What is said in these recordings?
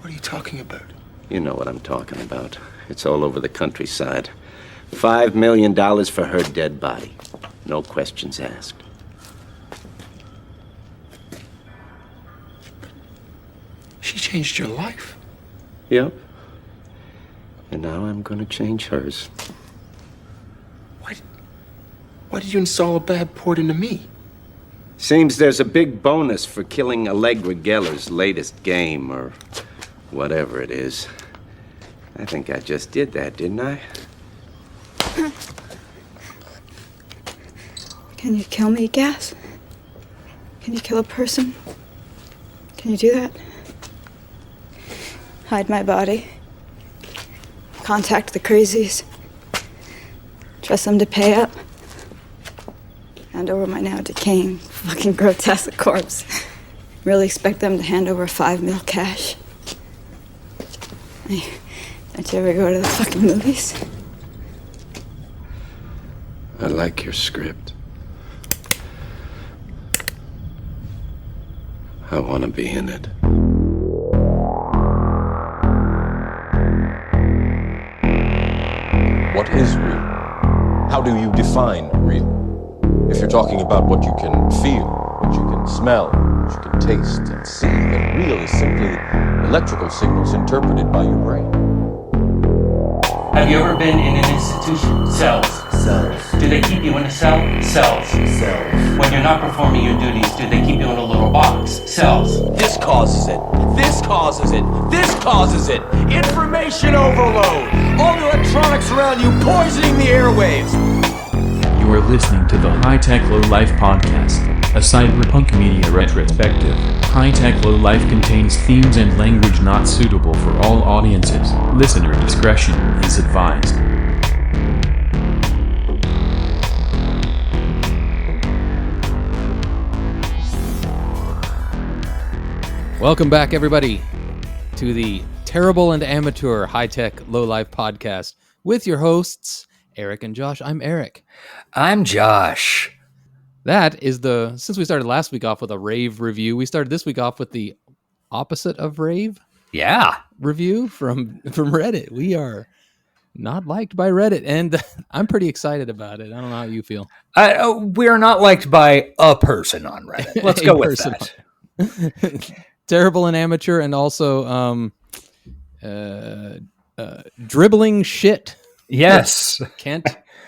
What are you talking about? You know what I'm talking about. It's all over the countryside. $5 million for her dead body. No questions asked. She changed your life. Yep. And now I'm gonna change hers. Why did you install a bad port into me? Seems there's a big bonus for killing Allegra Geller's latest game, or whatever it is. I think I just did that, didn't I? Can you kill me, Gas? Can you kill a person? Can you do that? Hide my body. Contact the crazies. Trust them to pay up. Hand over my now decaying, fucking grotesque corpse. Really expect them to hand over $5 million cash. Hey, don't you ever go to the fucking movies? I like your script. I want to be in it. What is real? How do you define real? If you're talking about what you can feel, what you can smell, what you can taste and see, then real is simply electrical signals interpreted by your brain. Have you ever been in an institution? Cells. Cells. Do they keep you in a cell? Cells. Cells. When you're not performing your duties, do they keep you in a little box? Cells. This causes it. This causes it. This causes it. Information overload. All the electronics around you poisoning the airwaves. You are listening to the High Tech Low Life podcast, a Cyberpunk media retrospective. High Tech Low Life contains themes and language not suitable for all audiences. Listener discretion is advised. Welcome back, everybody, to the Terrible and Amateur High Tech Low Life podcast with your hosts, Eric and Josh. I'm Eric. I'm Josh. That is since we started last week off with a rave review, we started this week off with the opposite of rave. Yeah. Review from Reddit. We are not liked by Reddit, and I'm pretty excited about it. I don't know how you feel. We're not liked by a person on Reddit. Let's go with that. Terrible and amateur, and also dribbling shit. Yes. Can't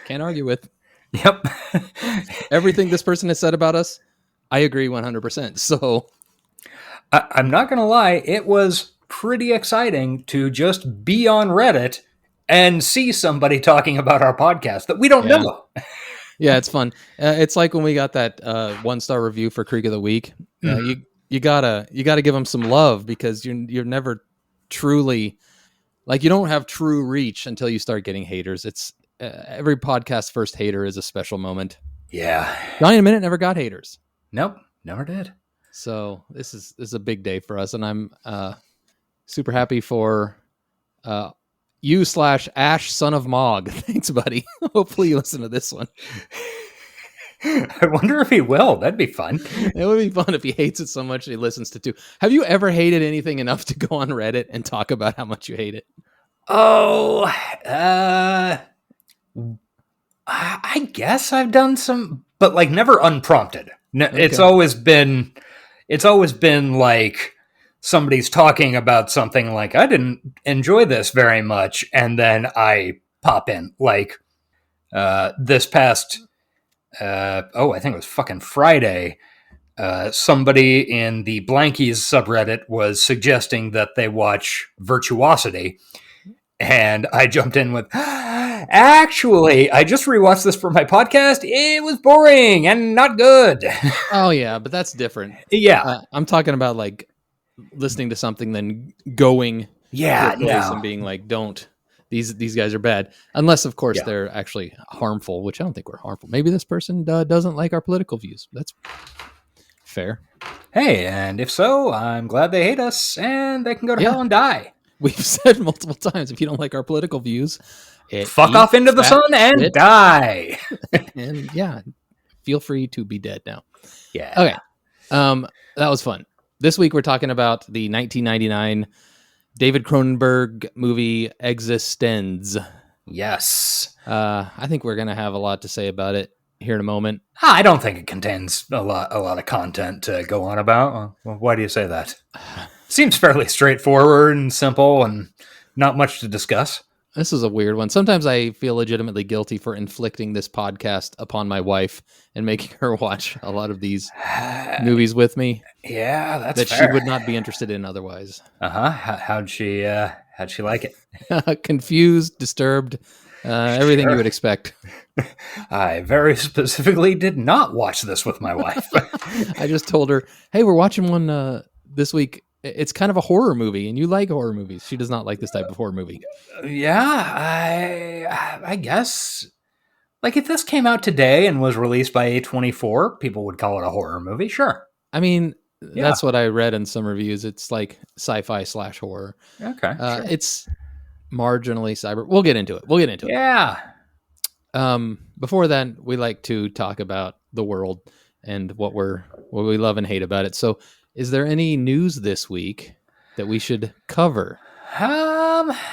argue with. Yep. Everything this person has said about us, I agree 100%. So I'm not going to lie. It was pretty exciting to just be on Reddit and see somebody talking about our podcast that we don't know. Yeah, it's fun. It's like when we got that 1-star review for Creek of the Week. You gotta give them some love, because you're never truly, like, you don't have true reach until you start getting haters. It's every podcast first hater is a special moment. Yeah. Johnny in a Minute never got haters. Nope, never did. So this is a big day for us, and I'm super happy for you / Ash son of Mog. Thanks, buddy. Hopefully you listen to this one. I wonder if he will. That'd be fun. It would be fun if he hates it so much that he listens to 2. Have you ever hated anything enough to go on Reddit and talk about how much you hate it? Oh, I guess I've done some, but like never unprompted. Okay. It's always been like somebody's talking about something like, I didn't enjoy this very much, and then I pop in. Like this past I think it was fucking Friday, somebody in the Blankies subreddit was suggesting that they watch Virtuosity, and I jumped in with, actually, I just rewatched this for my podcast. It was boring and not good. Oh yeah, but that's different. Yeah. I'm talking about like listening to something, then going and being like, don't. These guys are bad. Unless, of course, they're actually harmful, which I don't think we're harmful. Maybe this person doesn't like our political views. That's fair. Hey, and if so, I'm glad they hate us, and they can go to hell and die. We've said multiple times, if you don't like our political views, fuck off into the sun and die. And feel free to be dead now. Yeah. Okay. That was fun. This week we're talking about the 1999 David Cronenberg movie Existenz. Yes. I think we're going to have a lot to say about it here in a moment. I don't think it contains a lot of content to go on about. Well, why do you say that? Seems fairly straightforward and simple and not much to discuss. This is a weird one. Sometimes I feel legitimately guilty for inflicting this podcast upon my wife and making her watch a lot of these movies with me. Yeah, that's that fair. She would not be interested in otherwise. How'd she like it? Confused, disturbed, everything Sure. you would expect. I very specifically did not watch this with my wife. I just told her, "Hey, we're watching one this week. It's kind of a horror movie, and you like horror movies." She does not like this type of horror movie. Yeah, I guess. Like, if this came out today and was released by A24, people would call it a horror movie. Sure. I mean, Yeah. that's what I read in some reviews. It's like sci-fi / horror. Okay. Sure. It's marginally cyber. We'll get into it. Yeah. Before then, we like to talk about the world and what we love and hate about it. So, is there any news this week that we should cover?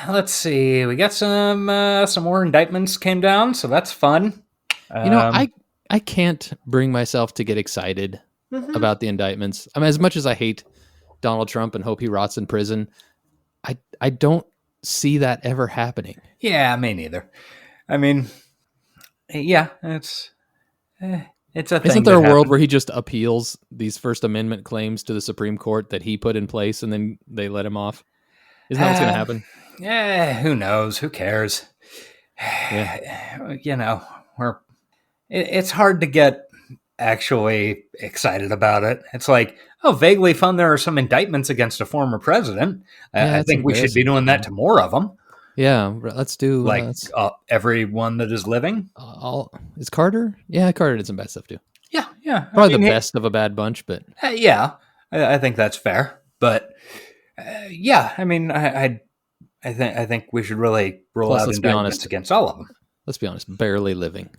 Let's see. We got some more indictments came down, so that's fun. I can't bring myself to get excited about the indictments. I mean, as much as I hate Donald Trump and hope he rots in prison, I don't see that ever happening. Yeah, me neither. I mean, yeah, it's a thing. Isn't there a that world happened. where he just appeals these First Amendment claims to the Supreme Court that he put in place and then they let him off? Isn't that what's going to happen? Yeah, who knows? Who cares? Yeah. You know, it's hard to get actually excited about it. It's like, oh, vaguely fun. There are some indictments against a former president. Yeah, I that's think we should be embarrassing. doing that to more of them. Yeah, let's do Like everyone that is living. Is Carter? Yeah, Carter did some bad stuff too. Yeah. Probably the best of a bad bunch, but Yeah, I think that's fair. But yeah, I mean, I think we should really roll Plus, out let's be indictments honest. against all of them. let's be honest, barely living.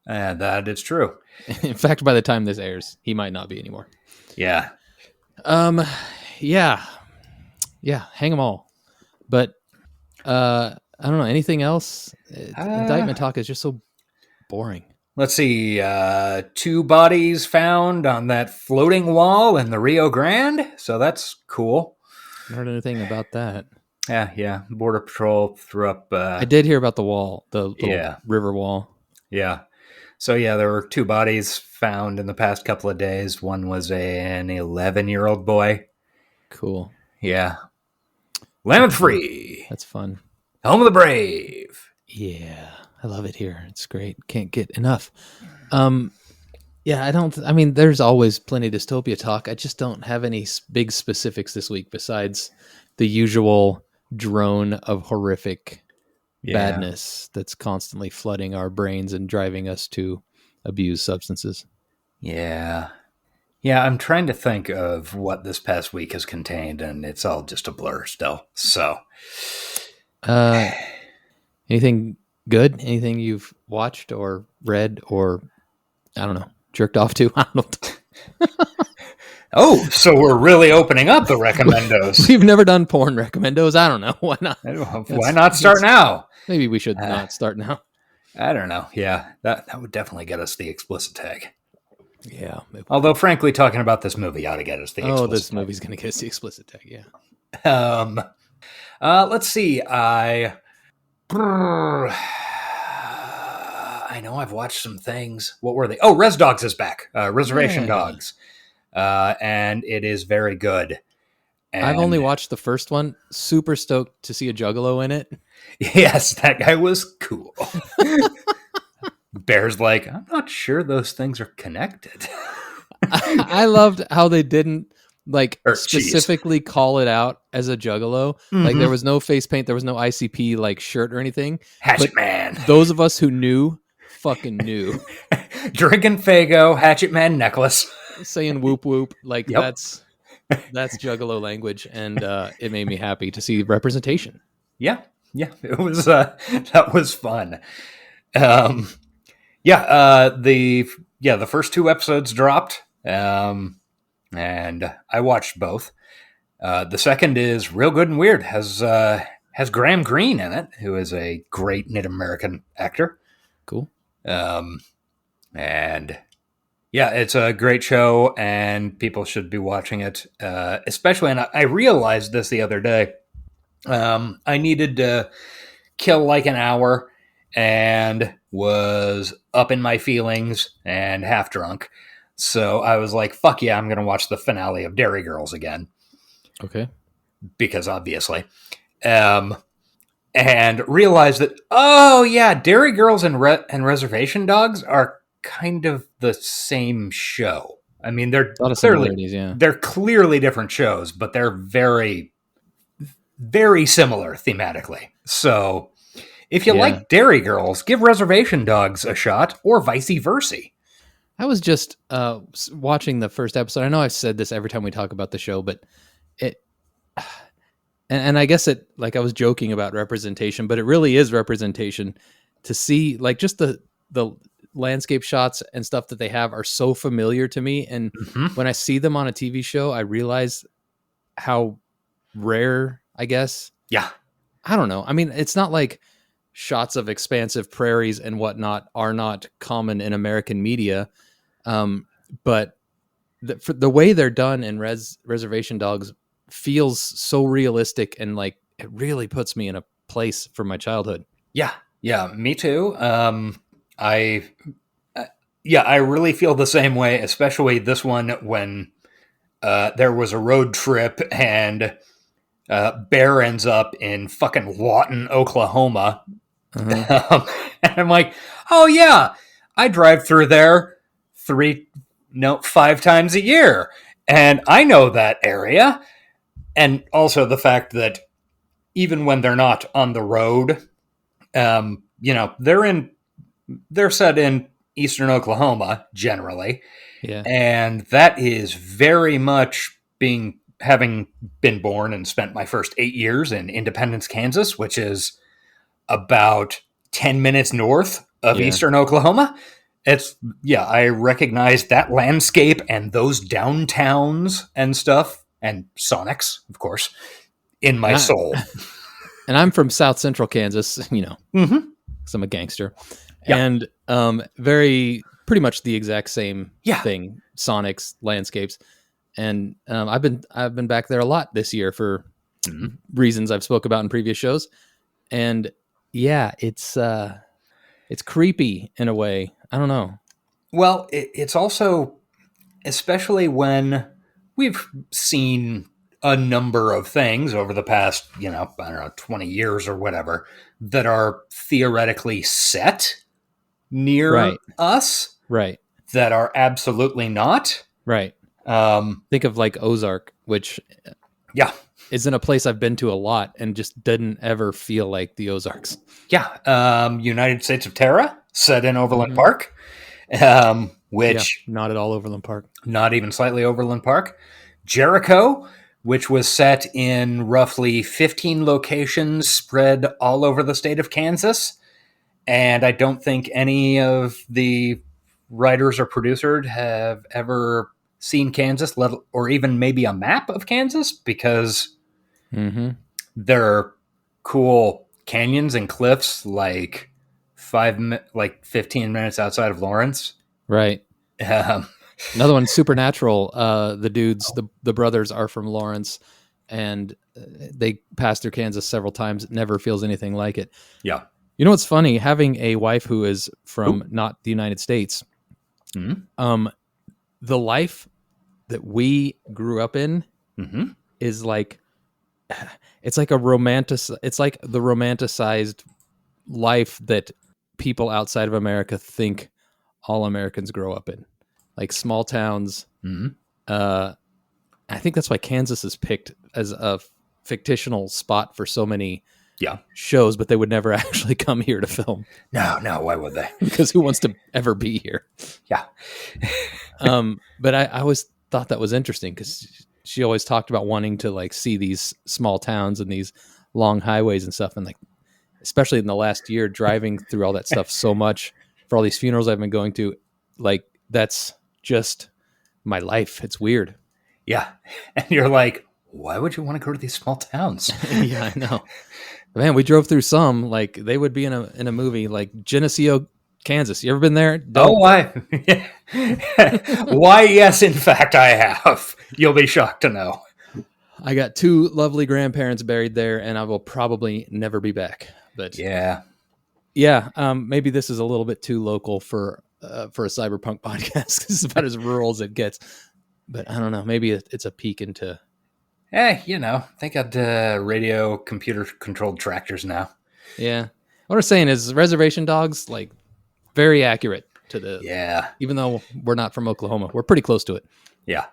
That is true. In fact, by the time this airs, he might not be anymore. Yeah. Yeah, hang them all. But I don't know anything else. Indictment talk is just so boring. Let's see. 2 bodies found on that floating wall in the Rio Grande. So that's cool. I heard anything about that. Yeah. Border Patrol threw up. I did hear about the wall, the little Yeah. river wall. Yeah. So yeah, there were 2 bodies found in the past couple of days. One was an 11-year-old boy. Cool. Yeah. Land of the free. That's fun. Home of the brave. Yeah, I love it here. It's great. Can't get enough. Yeah, I mean, there's always plenty of dystopia talk. I just don't have any big specifics this week besides the usual drone of horrific badness that's constantly flooding our brains and driving us to abuse substances. Yeah. Yeah, I'm trying to think of what this past week has contained, and it's all just a blur still. So, anything good? Anything you've watched or read or, I don't know, jerked off to? I don't know. oh, so we're really opening up the recommendos. We've never done porn recommendos. I don't know. Why not? Why not start now? Maybe we should not start now. I don't know. Yeah, that would definitely get us the explicit tag. Yeah. Although, frankly, talking about this movie ought to get us the explicit this tag. movie's going to get us the explicit tag, yeah. Let's see. I know I've watched some things. What were they? Oh, Res Dogs is back. Reservation Yeah. Dogs. And it is very good. And I've only watched the first one. Super stoked to see a juggalo in it. Yes, that guy was cool. Bear's like, I'm not sure those things are connected. I loved how they didn't Or specifically call it out as a juggalo. Like Mhm. there was no face paint, there was no ICP like shirt or anything. Hatchet But Man. Those of us who knew fucking knew. Drinking Fago, Hatchet Man necklace. Saying whoop whoop. Like Yep. that's juggalo language, and it made me happy to see representation. Yeah, it was that was fun. The first 2 episodes dropped, and I watched both. The second is Real Good and Weird. Has Graham Greene in it, who is a great Native American actor. Cool. And yeah, it's a great show, and people should be watching it. Especially, and I realized this the other day. I needed to kill like an hour, and was up in my feelings and half drunk. So I was like, fuck yeah, I'm going to watch the finale of Dairy Girls again. Okay. Because obviously. And realized that, oh yeah, Dairy Girls and Reservation Dogs are kind of the same show. I mean, they're A lot of clearly, similarities, yeah. they're clearly different shows, but they're very, very similar thematically. So if you like Dairy Girls, give Reservation Dogs a shot, or vice versa. I was just watching the first episode. I know I've said this every time we talk about the show, but it, and I guess it, like, I was joking about representation, but it really is representation to see, like, just the landscape shots and stuff that they have are so familiar to me. And when I see them on a TV show, I realize how rare, I guess. Yeah. I don't know. I mean, it's not like shots of expansive prairies and whatnot are not common in American media. But for the way they're done in Reservation Dogs feels so realistic, and like it really puts me in a place from my childhood. Yeah, me too. I really feel the same way, especially this one when there was a road trip and Bear ends up in fucking Lawton, Oklahoma. And I'm like, oh yeah, I drive through there 5 times a year, and I know that area. And also the fact that even when they're not on the road, they're set in eastern Oklahoma generally. Yeah. And that is very much having been born and spent my first 8 years in Independence, Kansas, which is about 10 minutes north of eastern Oklahoma. I recognize that landscape and those downtowns and stuff, and Sonics, of course, in my soul. And I'm from South Central Kansas, because I'm a gangster. Yeah. And pretty much the exact same thing, Sonics, landscapes. And I've been back there a lot this year for reasons I've spoke about in previous shows. And yeah, it's creepy in a way. I don't know. Well, it's also, especially when we've seen a number of things over the past, 20 years or whatever, that are theoretically set near us. Right. That are absolutely not. Right. Think of like Ozark, which isn't a place I've been to a lot and just didn't ever feel like the Ozarks. Yeah. United States of Terra, set in Overland Park, which... not at all Overland Park. Not even slightly Overland Park. Jericho, which was set in roughly 15 locations spread all over the state of Kansas. And I don't think any of the writers or producers have ever seen Kansas, or even maybe a map of Kansas, because there are cool canyons and cliffs like 15 minutes outside of Lawrence. Right. Another one, Supernatural. The brothers are from Lawrence, and they passed through Kansas several times. It never feels anything like it. Yeah. You know what's funny? Having a wife who is from not the United States, the life that we grew up in is like, it's like the romanticized life that people outside of America think all Americans grow up in, like small towns. I think that's why Kansas is picked as a fictional spot for so many shows, but they would never actually come here to film. No, why would they? Because who wants to ever be here? Yeah. But I always thought that was interesting, because she always talked about wanting to like see these small towns and these long highways and stuff. And like, especially in the last year, driving through all that stuff so much for all these funerals I've been going to, like, that's just my life. It's weird. Yeah. And you're like, why would you want to go to these small towns? Yeah, I know. Man, we drove through some, like they would be in a movie like Geneseo, Kansas. You ever been there? Oh, why? Why, yes, in fact, I have. You'll be shocked to know. I got 2 lovely grandparents buried there, and I will probably never be back. But yeah, maybe this is a little bit too local for a cyberpunk podcast. This is about as rural as it gets. But I don't know. Maybe it's a peek into. They got radio computer controlled tractors now. Yeah, what I'm saying is reservation dogs, like, very accurate to the. Yeah. Even though we're not from Oklahoma, we're pretty close to it. Yeah.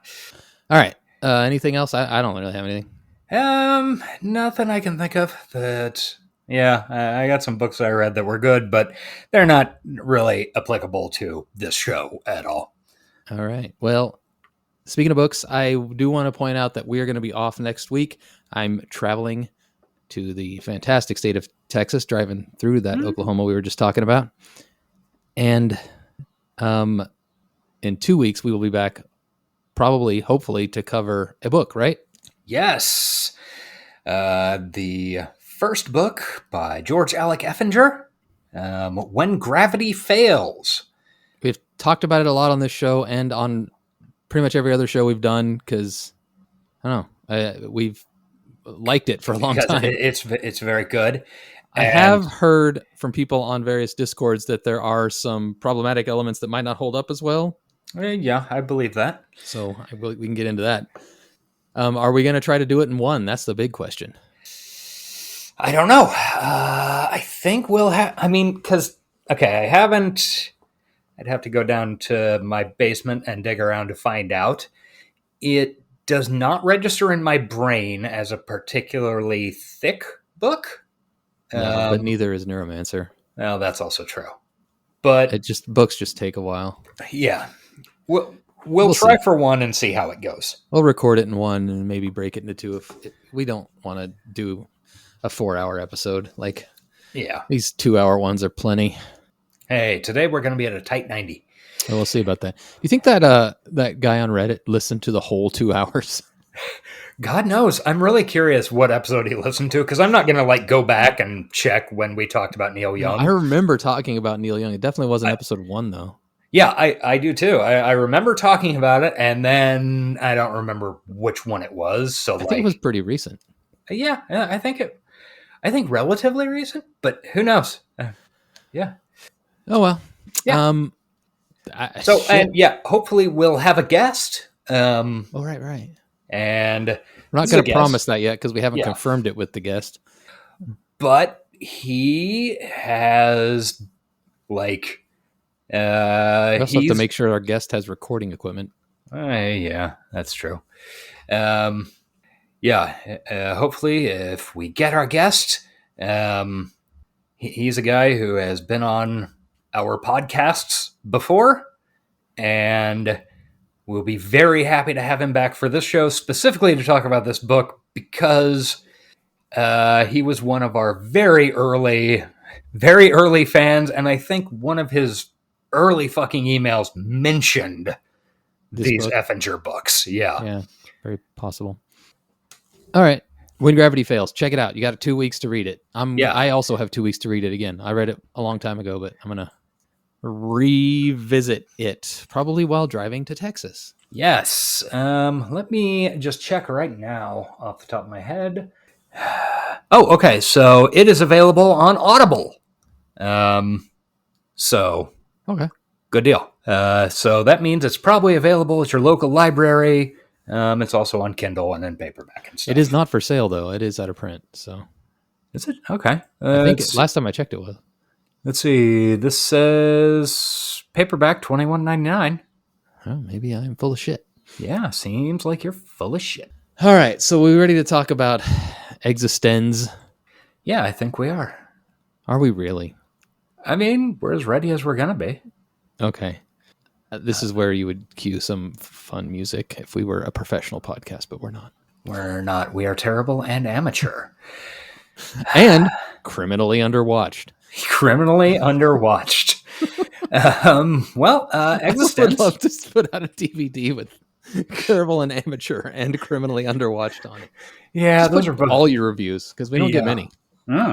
All right. Anything else? I don't really have anything. Nothing I can think of. But yeah, I got some books I read that were good, but they're not really applicable to this show at all. All right. Well, speaking of books, I do want to point out that we are going to be off next week. I'm traveling to the fantastic state of Texas, driving through that Oklahoma we were just talking about. And in 2 weeks, we will be back, probably, hopefully, to cover a book, right? Yes. The first book by George Alec Effinger, When Gravity Fails. We've talked about it a lot on this show and on pretty much every other show we've done because, I don't know, we've liked it for a long time. It's very good. I have heard from people on various Discords that there are some problematic elements that might not hold up as well. Yeah, I believe that. So we can get into that. Are we going to try to do it in one? That's the big question. I don't know. I think we'll have... I mean, because... Okay, I haven't... I'd have to go down to my basement and dig around to find out. It does not register in my brain as a particularly thick book. No, but neither is Neuromancer. Well, that's also true. But books just take a while. Yeah. We'll try for one and see how it goes. We'll record it in one and maybe break it into two. We don't want to do a 4-hour episode. Like, yeah, these 2-hour ones are plenty. Hey, today we're going to be at a tight 90. Well, we'll see about that. You think that that guy on Reddit listened to the whole 2 hours? God knows. I'm really curious what episode he listened to, because I'm not going to go back and check when we talked about Neil Young. I remember talking about Neil Young. It definitely wasn't episode 1, though. Yeah, I do too. I remember talking about it, and then I don't remember which one it was. So I think it was pretty recent. Yeah, I think relatively recent, but who knows? Yeah. Oh well. Yeah. Hopefully we'll have a guest. Right. And we're not going to promise that yet because we haven't confirmed it with the guest. But he has we also have to make sure our guest has recording equipment. Yeah, that's true. Hopefully if we get our guest, he's a guy who has been on our podcasts before, and we'll be very happy to have him back for this show, specifically to talk about this book, because he was one of our very early fans, and I think one of his early fucking emails mentioned these Effinger books. Yeah, very possible. All right. When Gravity Fails, check it out. You got 2 weeks to read it. I also have 2 weeks to read it again. I read it a long time ago, but I'm going to revisit it, probably while driving to Texas. Yes. Let me just check right now off the top of my head. Oh, okay. So it is available on Audible. Okay. Good deal. So that means it's probably available at your local library. It's also on Kindle and in paperback and stuff. It is not for sale, though. It is out of print. So, is it? Okay. I think last time I checked, it was. Let's see. This says paperback $21.99. Oh, maybe I'm full of shit. Yeah, seems like you're full of shit. All right, so we're ready to talk about Existenz. Yeah, I think we are. Are we really? I mean, we're as ready as we're gonna be. Okay. This is where you would cue some fun music if we were a professional podcast, but we're not. We're not. We are terrible and amateur. And criminally underwatched. Criminally underwatched. Existenz. I would love to put out a DVD with Terrible and amateur and criminally underwatched on it. Yeah, Just those put are both. all your reviews because we don't get Yeah. many. Hmm.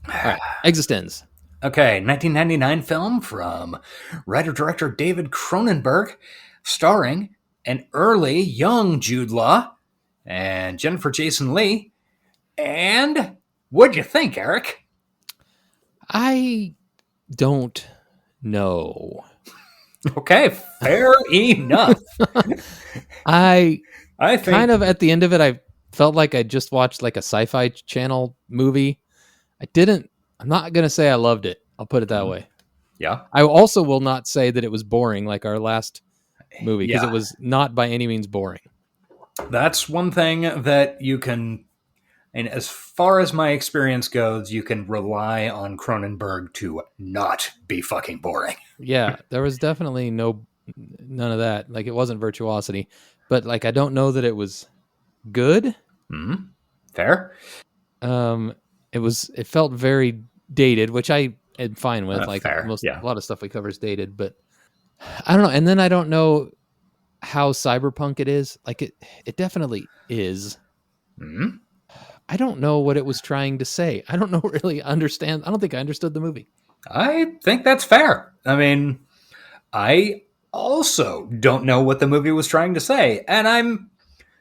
All right, Existenz. Okay, 1999 film from writer-director David Cronenberg, starring an early young Jude Law and Jennifer Jason Leigh. And what'd you think, Eric? I don't know. Okay, fair enough. I think kind of at the end of it, I felt like I just watched like a sci-fi channel movie. I'm not going to say I loved it. I'll put it that way. Yeah. I also will not say that it was boring like our last movie because Yeah. it was not by any means boring. That's one thing that you can, and as far as my experience goes, you can rely on Cronenberg to not be fucking boring. Yeah, there was definitely none of that. Like it wasn't virtuosity, but like I don't know that it was good. Mm-hmm. Fair. It felt very dated, which I am fine with. Like fair, a lot of stuff we cover is dated, but I don't know. And then I don't know how cyberpunk it is. Like it definitely is. Mm-hmm. I don't know what it was trying to say. I don't know really understand. I don't think I understood the movie. I think that's fair. I mean, I also don't know what the movie was trying to say, and I'm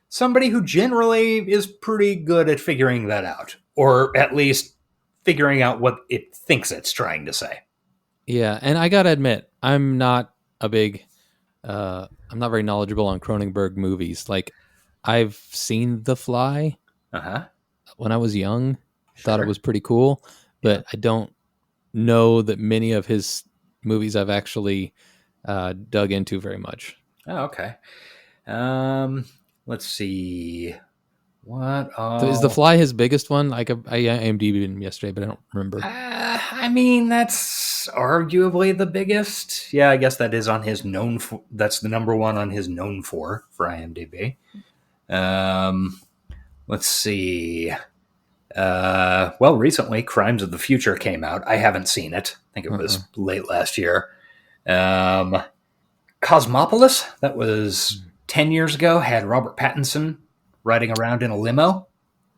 somebody who generally is pretty good at figuring that out, or at least figuring out what it thinks it's trying to say. Yeah, and I gotta admit, I'm not very knowledgeable on Cronenberg movies. Like, I've seen The Fly when I was young. Thought it was pretty cool, but I don't know that many of his movies I've actually dug into very much. Oh, okay. Let's see. What So is The Fly his biggest one? Like I IMDb'd him yesterday, but I don't remember. I mean, that's arguably the biggest. Yeah, I guess that is on his known for. That's the number one on his known for IMDb. Let's see. Well, recently, Crimes of the Future came out. I haven't seen it. I think it was late last year. Cosmopolis, that was 10 years ago, had Robert Pattinson riding around in a limo.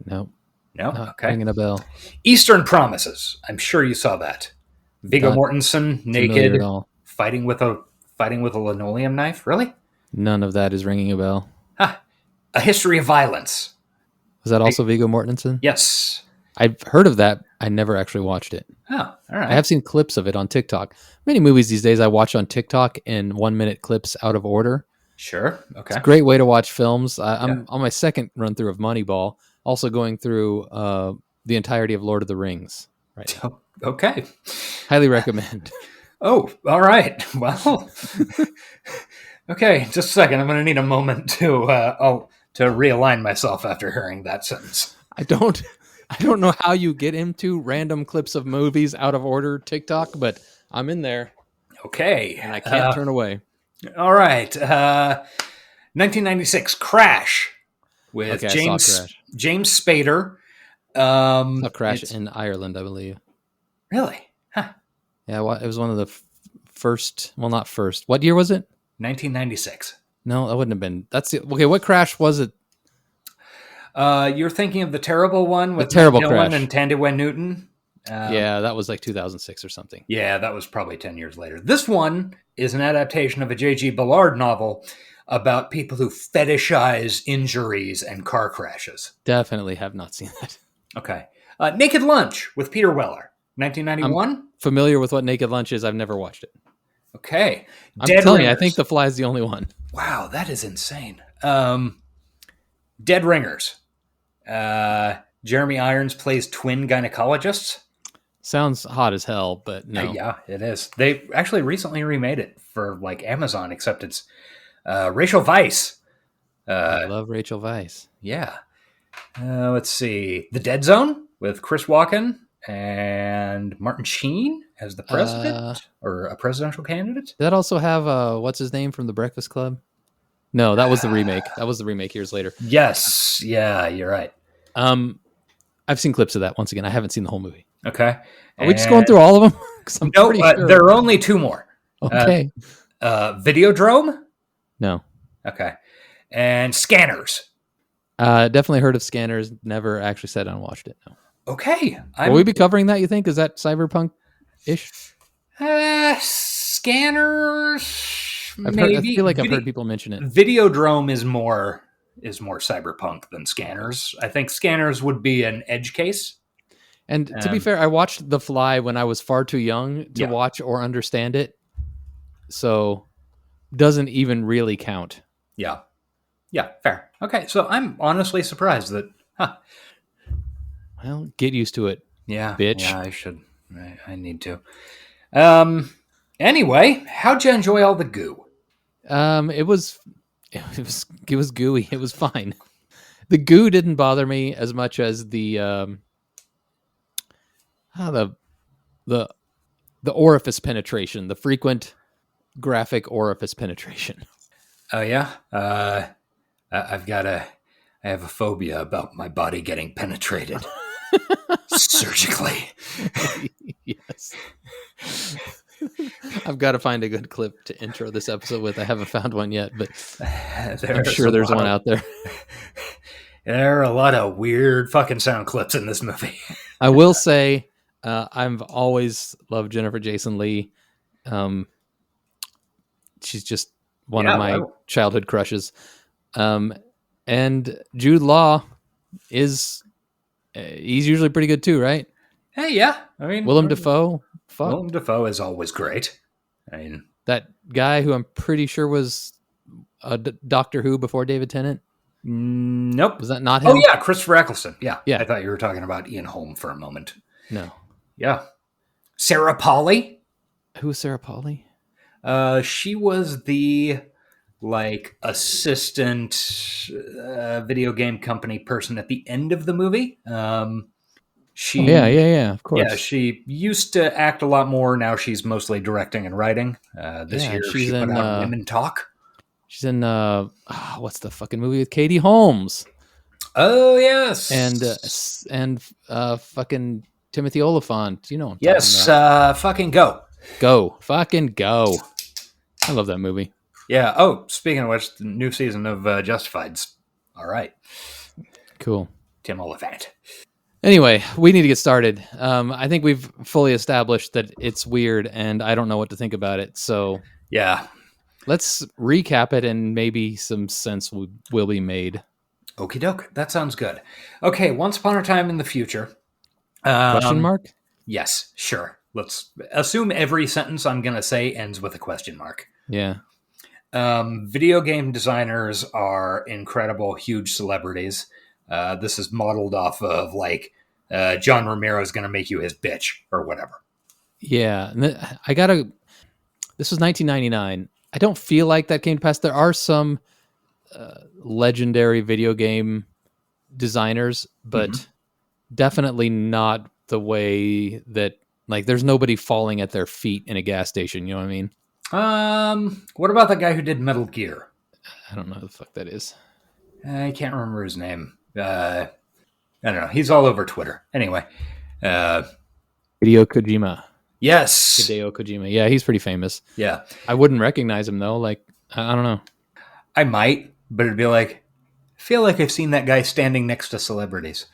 No, Okay. ringing a bell. Eastern Promises. I'm sure you saw that. Viggo Not Mortensen naked, familiar at all. fighting with a linoleum knife. Really? None of that is ringing a bell. A History of Violence. Was that also Viggo Mortensen? Yes. I've heard of that. I never actually watched it. Oh, all right. I have seen clips of it on TikTok. Many movies these days I watch on TikTok in 1 minute clips out of order. Sure. Okay. It's a great way to watch films. I'm on my second run through of Moneyball, also going through the entirety of Lord of the Rings right now. Okay. Highly recommend. Oh, all right. Well, okay. Just a second. I'm going to need a moment to realign myself after hearing that sentence. I don't know how you get into random clips of movies out of order TikTok, but I'm in there. Okay. And I can't turn away. All right. 1996, Crash with Okay, I saw Crash. James Spader. A Crash in Ireland, I believe. Really? Huh. Yeah, it was one of the first. Well, not first. What year was it? 1996. No, that wouldn't have been. Okay. What Crash was it? You're thinking of the terrible one with The terrible Matt Dillon Crash. and Tandem Newton? Yeah, that was like 2006 or something. Yeah, that was probably 10 years later. This one is an adaptation of a J.G. Ballard novel about people who fetishize injuries and car crashes. Definitely have not seen that. Okay. Naked Lunch with Peter Weller, 1991. Familiar with what Naked Lunch is. I've never watched it. Okay. I'm telling you, I think The Fly is the only one. Wow, that is insane. Dead Ringers. Jeremy Irons plays twin gynecologists. Sounds hot as hell, but no. Yeah, it is. They actually recently remade it for like Amazon, except it's Rachel Weisz. I love Rachel Weisz. Yeah. Let's see. The Dead Zone with Chris Walken and Martin Sheen as the president or a presidential candidate. Did that also have what's his name from The Breakfast Club? No, that was the remake. That was the remake years later. Yes. Yeah, you're right. I've seen clips of that. Once again, I haven't seen the whole movie. Okay. Are we just going through all of them? No, pretty sure. there are only two more. Okay. Videodrome? No. Okay. And Scanners. Definitely heard of Scanners. Never actually sat down and watched it. No. Okay. Will we be covering that, you think? Is that cyberpunk-ish? Scanners. I Maybe. feel like I've heard people mention it. Videodrome is more cyberpunk than Scanners. I think Scanners would be an edge case. And to be fair, I watched The Fly when I was far too young to watch or understand it. So doesn't even really count. Yeah. Yeah, fair. Okay, so I'm honestly surprised that Well, get used to it. Yeah, bitch. Yeah, I should. I need to. Anyway, how'd you enjoy all the goo? It was gooey. It was fine. The goo didn't bother me as much as the orifice penetration, the frequent graphic orifice penetration. Oh yeah. I have a phobia about my body getting penetrated surgically. Yes. I've got to find a good clip to intro this episode with. I haven't found one yet, but I'm sure there's one out there. There are a lot of weird fucking sound clips in this movie. I will say, I've always loved Jennifer Jason Leigh. She's just one of my childhood crushes. And Jude Law he's usually pretty good too, right? Hey, yeah. I mean, Willem Dafoe. Fuck. Willem Dafoe is always great. I mean, that guy who I'm pretty sure was a Doctor Who before David Tennant. Nope. Was that not him? Oh yeah, Christopher Eccleston. Yeah. I thought you were talking about Ian Holm for a moment. No. Yeah. Sarah Polley. Who was Sarah Polley? She was the assistant video game company person at the end of the movie. Of course. Yeah, she used to act a lot more. Now she's mostly directing and writing. This year she put out Women Talk. She's in what's the fucking movie with Katie Holmes? Oh yes, and fucking Timothy Olyphant. You know what I'm yes, talking about. fucking fucking go. I love that movie. Yeah. Oh, speaking of which, the new season of Justified's all right. Cool. Tim Olyphant. Anyway, we need to get started. I think we've fully established that it's weird, and I don't know what to think about it. So yeah, let's recap it, and maybe some sense will be made. Okie doke. That sounds good. Okay, Once Upon a Time in the Future. Question mark? Yes, sure. Let's assume every sentence I'm going to say ends with a question mark. Yeah. Video game designers are incredible, huge celebrities. This is modeled off of John Romero is going to make you his bitch or whatever. Yeah. This was 1999. I don't feel like that came to pass. There are some legendary video game designers, but definitely not the way that, there's nobody falling at their feet in a gas station. You know what I mean? What about the guy who did Metal Gear? I don't know who the fuck that is. I can't remember his name. I don't know. He's all over Twitter. Anyway. Hideo Kojima. Yes. Hideo Kojima. Yeah, he's pretty famous. Yeah. I wouldn't recognize him, though. I don't know. I might, but it'd be I feel like I've seen that guy standing next to celebrities.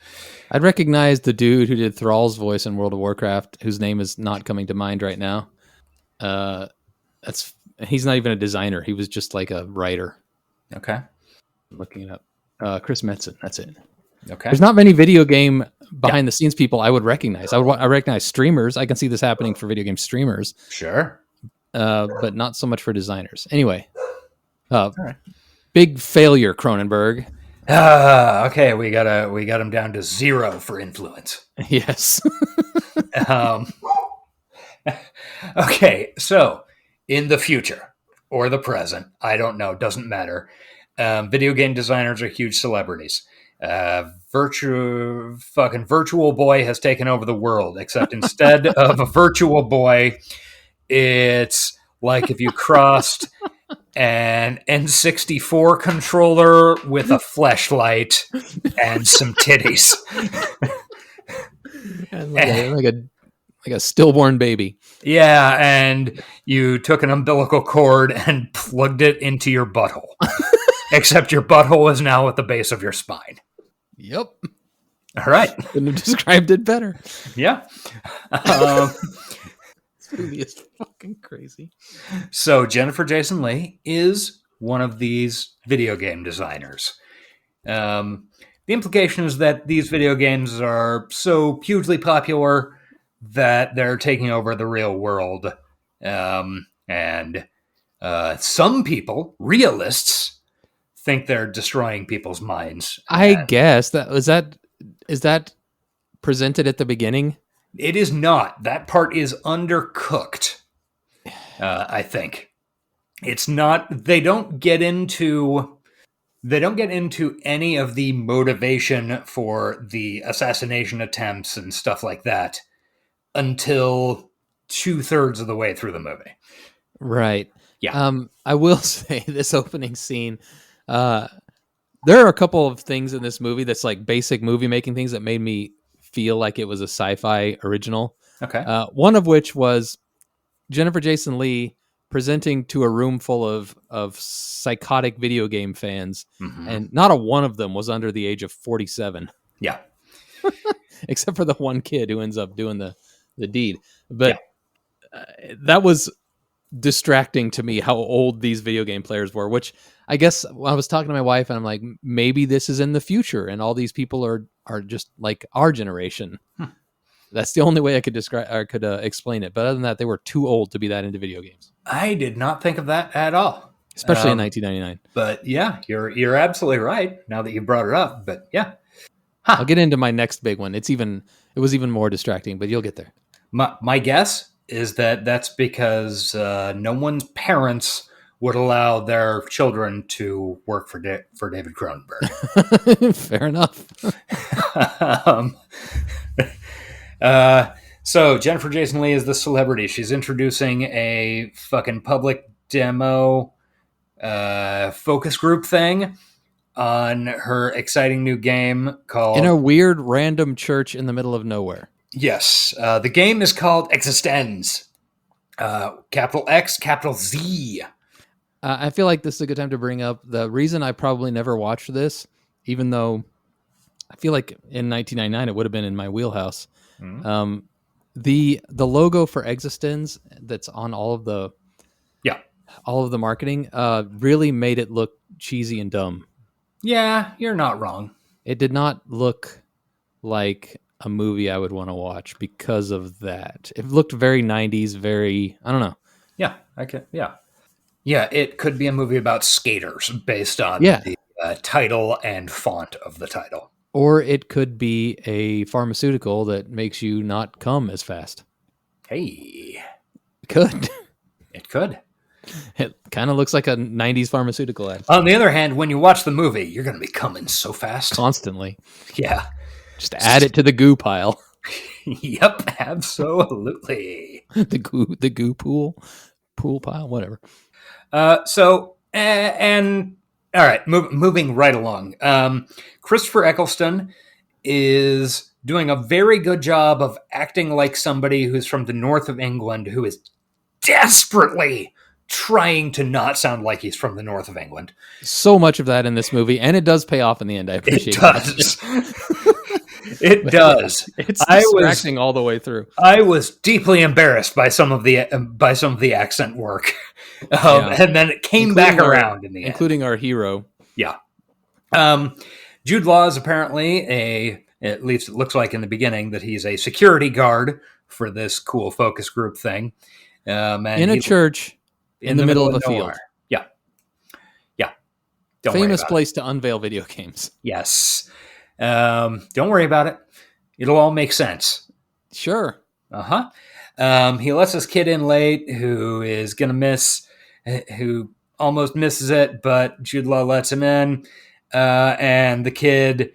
I'd recognize the dude who did Thrall's voice in World of Warcraft, whose name is not coming to mind right now. He's not even a designer. He was just a writer. Okay. I'm looking it up. Chris Metzen. That's it. Okay. There's not many video game behind the scenes people I would recognize. I recognize streamers. I can see this happening for video game streamers. Sure. But not so much for designers. Anyway. All right. Big failure, Cronenberg. Okay, we got him down to 0 for influence. Yes. Okay, so in the future or the present, I don't know, doesn't matter. Video game designers are huge celebrities. Virtual Boy has taken over the world, except instead of a Virtual Boy, it's like if you crossed an N64 controller with a fleshlight and some titties. And like a stillborn baby. Yeah, and you took an umbilical cord and plugged it into your butthole. Except your butthole is now at the base of your spine. Yep. All right. Couldn't have described it better. Yeah. This movie is fucking crazy. So Jennifer Jason Leigh is one of these video game designers. The implication is that these video games are so hugely popular that they're taking over the real world. And some people, realists, think they're destroying people's minds. I guess is that presented at the beginning? It is not. That part is undercooked. I think it's not. They don't get into any of the motivation for the assassination attempts and stuff like that until 2/3 of the way through the movie. Right. Yeah. I will say this opening scene. There are a couple of things in this movie that's like basic movie making things that made me feel like it was a sci-fi original. Okay. One of which was Jennifer Jason Leigh presenting to a room full of psychotic video game fans, and not a one of them was under the age of 47. Yeah. Except for the one kid who ends up doing the deed. But that was distracting to me how old these video game players were, which I guess I was talking to my wife and I'm like, maybe this is in the future and all these people are just like our generation. That's the only way I could describe or could explain it. But other than that, they were too old to be that into video games. I did not think of that at all. Especially in 1999. But yeah, you're absolutely right now that you brought it up. But yeah. I'll get into my next big one. It was even more distracting, but you'll get there. My guess is that that's because no one's parents would allow their children to work for David Cronenberg. Fair enough. So Jennifer Jason Leigh is the celebrity. She's introducing a fucking public demo focus group thing on her exciting new game called... In a weird random church in the middle of nowhere. Yes. The game is called Existenz. Capital X, capital Z. I feel like this is a good time to bring up the reason I probably never watched this, even though I feel like in 1999 it would have been in my wheelhouse. The logo for Existenz that's on all of the marketing really made it look cheesy and dumb. Yeah, you're not wrong. It did not look like a movie I would want to watch because of that. It looked very 90s, very, I don't know. Yeah, Yeah, it could be a movie about skaters based on the title and font of the title. Or it could be a pharmaceutical that makes you not come as fast. Hey. It could. It could. It kind of looks like a 90s pharmaceutical ad. On the other hand, when you watch the movie, you're going to be coming so fast. Constantly. Yeah. Just add it to the goo pile. Yep, absolutely. the goo pool pile, whatever. And all right, moving right along. Christopher Eccleston is doing a very good job of acting like somebody who's from the north of England who is desperately trying to not sound like he's from the north of England. So much of that in this movie, and it does pay off in the end. I appreciate It does. It's distracting all the way through. I was deeply embarrassed by some of the accent work, and then it came back around in the end, including our hero. Yeah, Jude Law is apparently at least it looks like in the beginning that he's a security guard for this cool focus group thing, and in a church in the middle of a field. Yeah. Famous place to unveil video games. Yes. Don't worry about it. It'll all make sense. Sure. He lets this kid in late who is going to who almost misses it, but Jude Law lets him in. And the kid...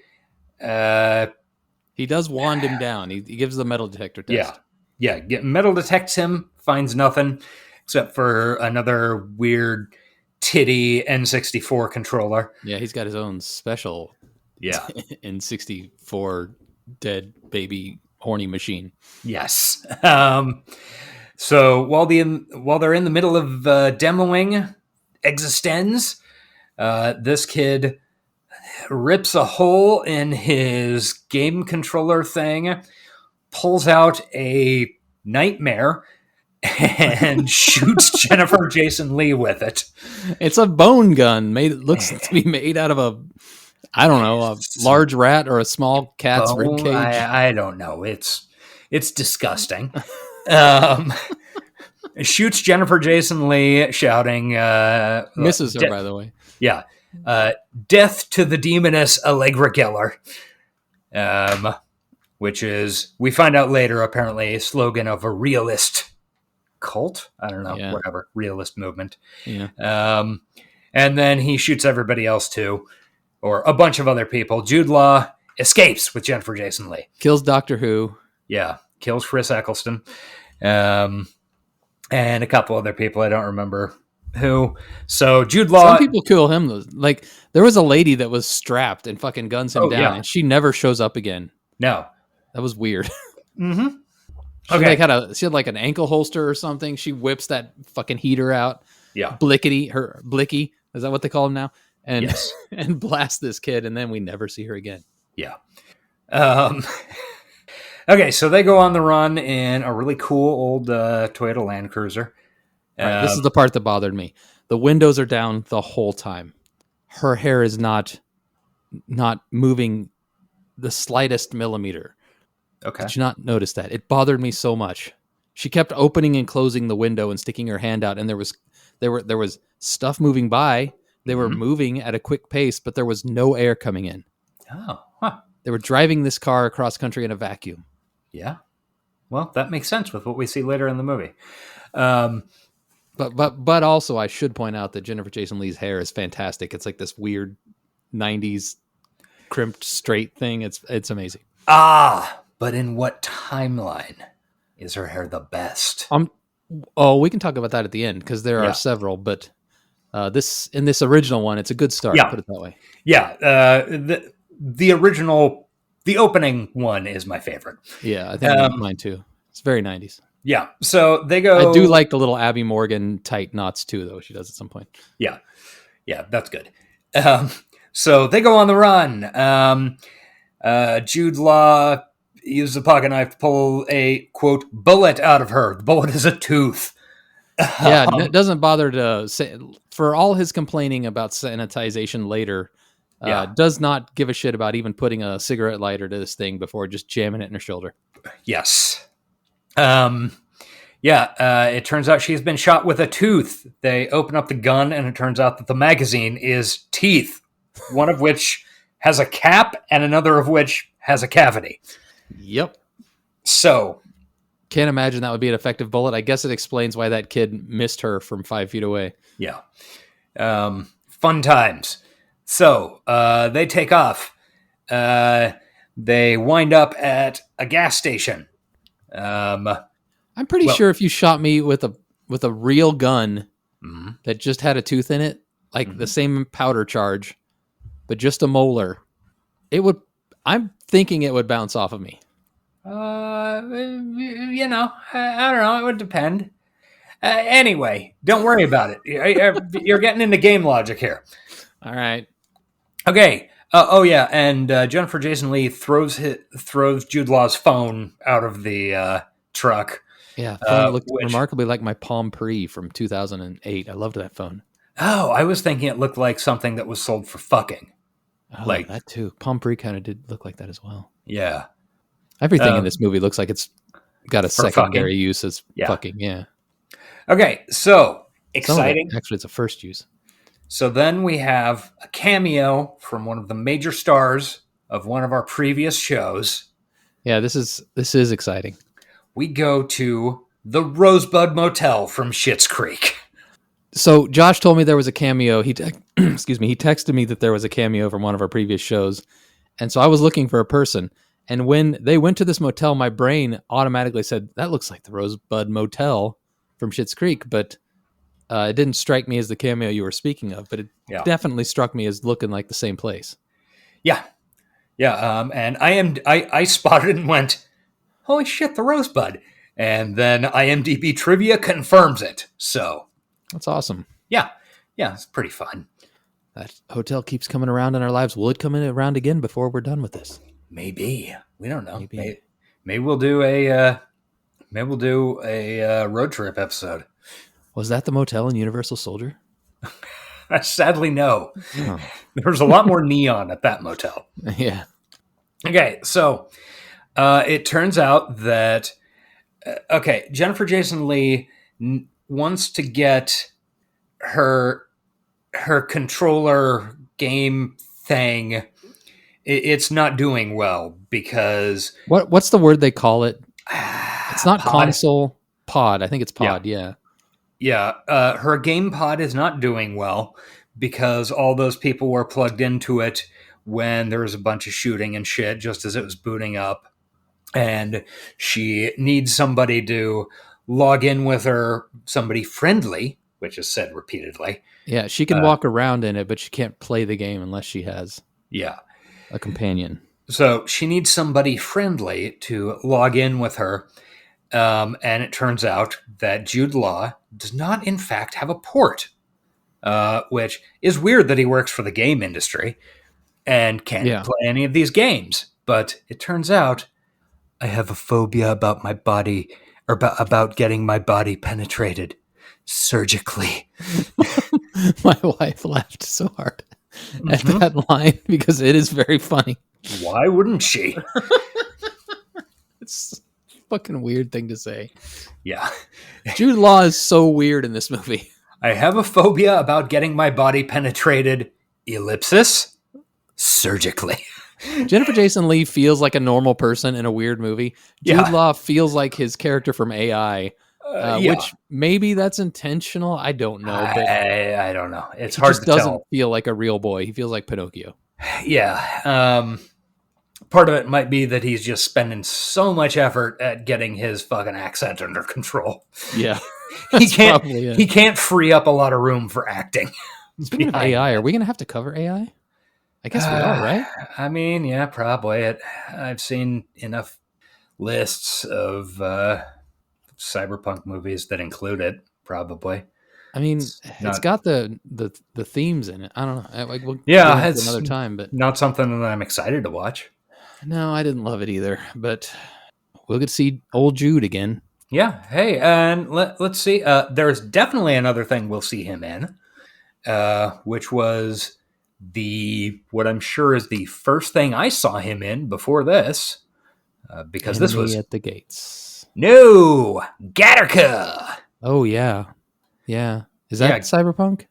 he does wand him down. He gives the metal detector test. Yeah. Metal detects him, finds nothing, except for another weird titty N64 controller. Yeah, he's got his own special... N64 dead baby horny machine. Yes. So while they're in the middle of demoing Existenz, This kid rips a hole in his game controller thing, pulls out a nightmare, and shoots Jennifer Jason Leigh with it. It's a bone gun. It looks to be made out of a large rat or a small cat's rib cage. I don't know. It's disgusting. Shoots Jennifer Jason Leigh, shouting, misses her, by the way. Yeah. Death to the demoness Allegra Geller. Which is, we find out later, apparently a slogan of a realist cult. I don't know, whatever. Realist movement. Yeah. And then he shoots everybody else too, or a bunch of other people. Jude Law escapes with Jennifer Jason Leigh. Kills Doctor Who. Yeah. Kills Chris Eccleston. And a couple other people. I don't remember who. So Jude Law. Some people kill him though. Like, there was a lady that was strapped and fucking guns him down, and she never shows up again. No. That was weird. Mm-hmm. She had like an ankle holster or something. She whips that fucking heater out. Yeah. Blicky. Is that what they call him now? And yes. And blast this kid, and then we never see her again. Yeah. Okay, so they go on the run in a really cool old Toyota Land Cruiser. Right, this is the part that bothered me. The windows are down the whole time. Her hair is not moving the slightest millimeter. Okay. Did you not notice that? It bothered me so much. She kept opening and closing the window and sticking her hand out, and there was stuff moving by. They were moving at a quick pace, but there was no air coming in. Oh, huh. They were driving this car across country in a vacuum. Yeah. Well, that makes sense with what we see later in the movie. But also, I should point out that Jennifer Jason Leigh's hair is fantastic. It's like this weird 90s crimped straight thing. It's amazing. But in what timeline is her hair the best? We can talk about that at the end because there are several, but in this original one, it's a good start. Put it that way. Yeah. The original, the opening one is my favorite. Yeah, I think mine too. It's very 90s. Yeah. So they go. I do like the little Abby Morgan tight knots too, though. She does at some point. Yeah. Yeah, that's good. So they go on the run. Jude Law uses a pocket knife to pull a, quote, bullet out of her. The bullet is a tooth. Yeah, it doesn't bother to say, for all his complaining about sanitization later, does not give a shit about even putting a cigarette lighter to this thing before just jamming it in her shoulder. Yes. It turns out she's been shot with a tooth. They open up the gun, and it turns out that the magazine is teeth, one of which has a cap and another of which has a cavity. Yep. So, can't imagine that would be an effective bullet. I guess it explains why that kid missed her from 5 feet away. Yeah. Fun times. So, they take off. They wind up at a gas station. I'm pretty sure if you shot me with a real gun that just had a tooth in it, like the same powder charge, but just a molar, I'm thinking it would bounce off of me. I don't know. It would depend. Anyway, don't worry about it. You're getting into game logic here. All right. Okay. And Jennifer Jason Leigh throws Jude Law's phone out of the truck. Yeah, phone looked remarkably like my Palm Pre from 2008. I loved that phone. Oh, I was thinking it looked like something that was sold for fucking. Oh, like that too. Palm Pre kind of did look like that as well. Yeah. Everything in this movie looks like it's got a secondary use as fucking. Yeah. Okay, so exciting. Actually, it's a first use. So then we have a cameo from one of the major stars of one of our previous shows. Yeah, this is exciting. We go to the Rosebud Motel from Schitt's Creek. So Josh told me there was a cameo. He texted me that there was a cameo from one of our previous shows. And so I was looking for a person. And when they went to this motel, my brain automatically said, that looks like the Rosebud Motel from Schitt's Creek. But it didn't strike me as the cameo you were speaking of. But it definitely struck me as looking like the same place. Yeah. Yeah. And I spotted it and went, holy shit, the Rosebud. And then IMDb trivia confirms it. So that's awesome. Yeah. Yeah, it's pretty fun. That hotel keeps coming around in our lives. Will it come around again before we're done with this? Maybe. We don't know. Maybe. Maybe we'll do a road trip episode. Was that the motel in Universal Soldier? Sadly, no. Oh. There's a lot more neon at that motel. Yeah. Okay, so it turns out that Jennifer Jason Leigh wants to get her controller game thing. It's not doing well because what's the word they call it? It's not pod. console, pod. I think it's pod. Yeah. Yeah, her game pod is not doing well because all those people were plugged into it when there was a bunch of shooting and shit just as it was booting up. And she needs somebody to log in with her, somebody friendly, which is said repeatedly. Yeah, she can walk around in it, but she can't play the game unless she has a companion. So she needs somebody friendly to log in with her. And it turns out that Jude Law does not, in fact, have a port, which is weird that he works for the game industry and can't play any of these games. But it turns out I have a phobia about my body, or about getting my body penetrated surgically. My wife laughed so hard at that line because it is very funny. Why wouldn't she? It's a fucking weird thing to say. Yeah. Jude Law is so weird in this movie. I have a phobia about getting my body penetrated, ellipsis, surgically. Jennifer Jason Leigh feels like a normal person in a weird movie. Jude Law feels like his character from AI, which maybe that's intentional. I don't know. But I don't know. It's hard to tell. He just doesn't feel like a real boy. He feels like Pinocchio. Yeah. Part of it might be that he's just spending so much effort at getting his fucking accent under control. Yeah. He can't free up a lot of room for acting. Speaking of AI, are we going to have to cover AI? I guess we are, right? I mean, yeah, probably. I've seen enough lists of cyberpunk movies that include it, probably. I mean, it's got the themes in it. I don't know. We'll it's another time, but not something that I'm excited to watch. No, I didn't love it either, but we'll get to see old Jude again. Yeah. Hey, and let's see. There's definitely another thing we'll see him in, which was what I'm sure is the first thing I saw him in before this, because this was at the Gates. No, Gattaca. Oh yeah. Is that Cyberpunk?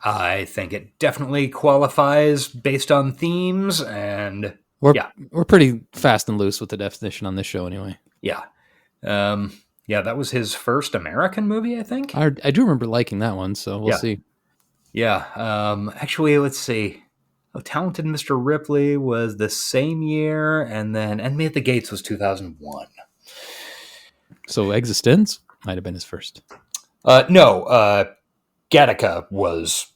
I think it definitely qualifies based on themes, and we're pretty fast and loose with the definition on this show, anyway. Yeah, that was his first American movie, I think. I do remember liking that one, so we'll see. Yeah. Actually, let's see. Oh, Talented Mr. Ripley was the same year, and then Enemy at the Gates was 2001. So Existenz might have been his first. No, Gattaca was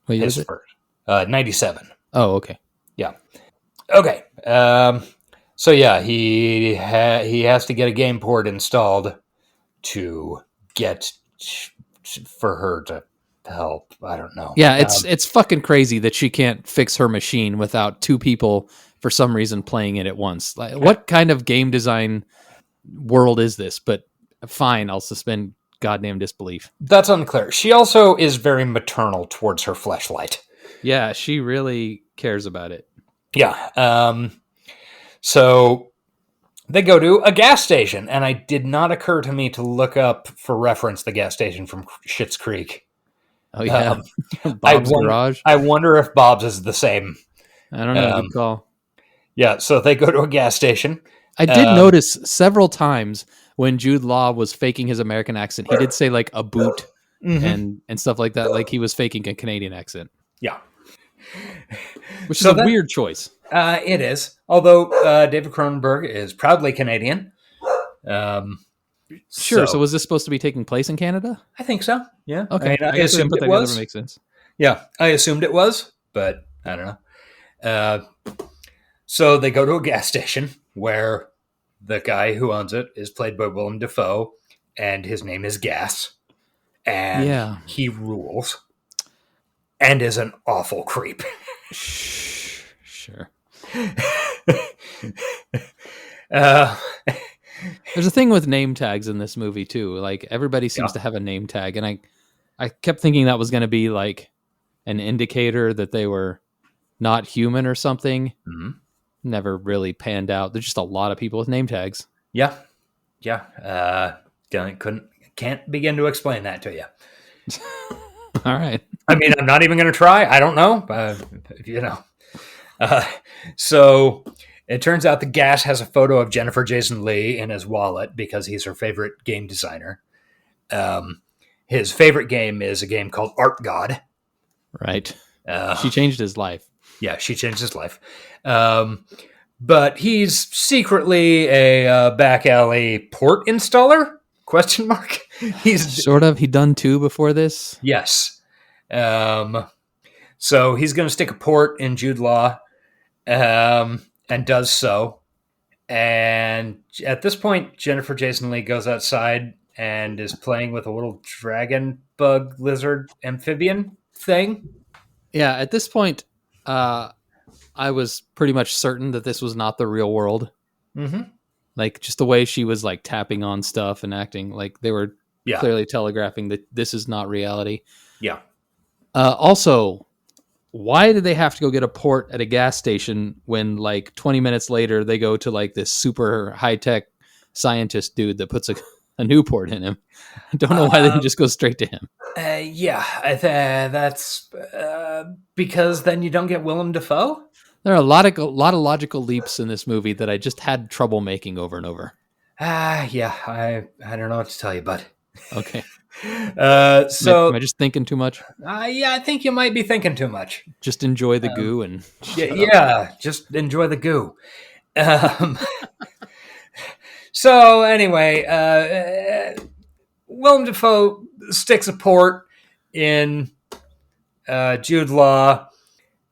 his first. 97. Oh, okay. Yeah. Okay. So yeah, he has to get a game port installed to get for her to help. I don't know. Yeah, it's fucking crazy that she can't fix her machine without two people for some reason playing it at once. Like, what kind of game design world is this? But fine, I'll suspend goddamn disbelief. That's unclear. She also is very maternal towards her fleshlight. Yeah, she really cares about it. Yeah. So they go to a gas station, and it did not occur to me to look up for reference the gas station from Schitt's Creek. Oh yeah, Bob's Garage. I wonder if Bob's is the same. I don't know. Good call. Yeah, so they go to a gas station. I did notice several times when Jude Law was faking his American accent, he did say like a boot and stuff like that, like he was faking a Canadian accent. Yeah, which is a weird choice. It is, although David Cronenberg is proudly Canadian. Sure. So was this supposed to be taking place in Canada? I think so. Yeah. Okay. I assumed it was. Makes sense. Yeah, I assumed it was, but I don't know. So they go to a gas station where the guy who owns it is played by Willem Dafoe, and his name is Gas, and he rules. and is an awful creep. Sure. uh, There's a thing with name tags in this movie too. Like everybody seems to have a name tag, and I kept thinking that was going to be like an indicator that they were not human or something. Mm-hmm. Never really panned out. There's just a lot of people with name tags. Yeah. Can't begin to explain that to you. All right. I mean, I'm not even going to try. I don't know. So it turns out the Gash has a photo of Jennifer Jason Leigh in his wallet because he's her favorite game designer. His favorite game is a game called Art God. Right. She changed his life. Yeah, she changed his life. But he's secretly a back alley port installer? Question mark. He's sort of. He'd done 2 before this. Yes. So he's going to stick a port in Jude Law, and does so. And at this point, Jennifer Jason Leigh goes outside and is playing with a little dragon bug lizard amphibian thing. Yeah, at this point, I was pretty much certain that this was not the real world. Mm-hmm. Like, just the way she was, like, tapping on stuff and acting, like, they were clearly telegraphing that this is not reality. Yeah. Also, why did they have to go get a port at a gas station when, like, 20 minutes later they go to, like, this super high-tech scientist dude that puts a new port in him? I don't know why they didn't just go straight to him. That's because then you don't get Willem Dafoe. There are a lot of logical leaps in this movie that I just had trouble making over and over. Yeah, I don't know what to tell you, bud. Okay. So am I just thinking too much? Yeah, I think you might be thinking too much. Just enjoy the goo and just enjoy the goo. So anyway, Willem Dafoe sticks a port in Jude Law.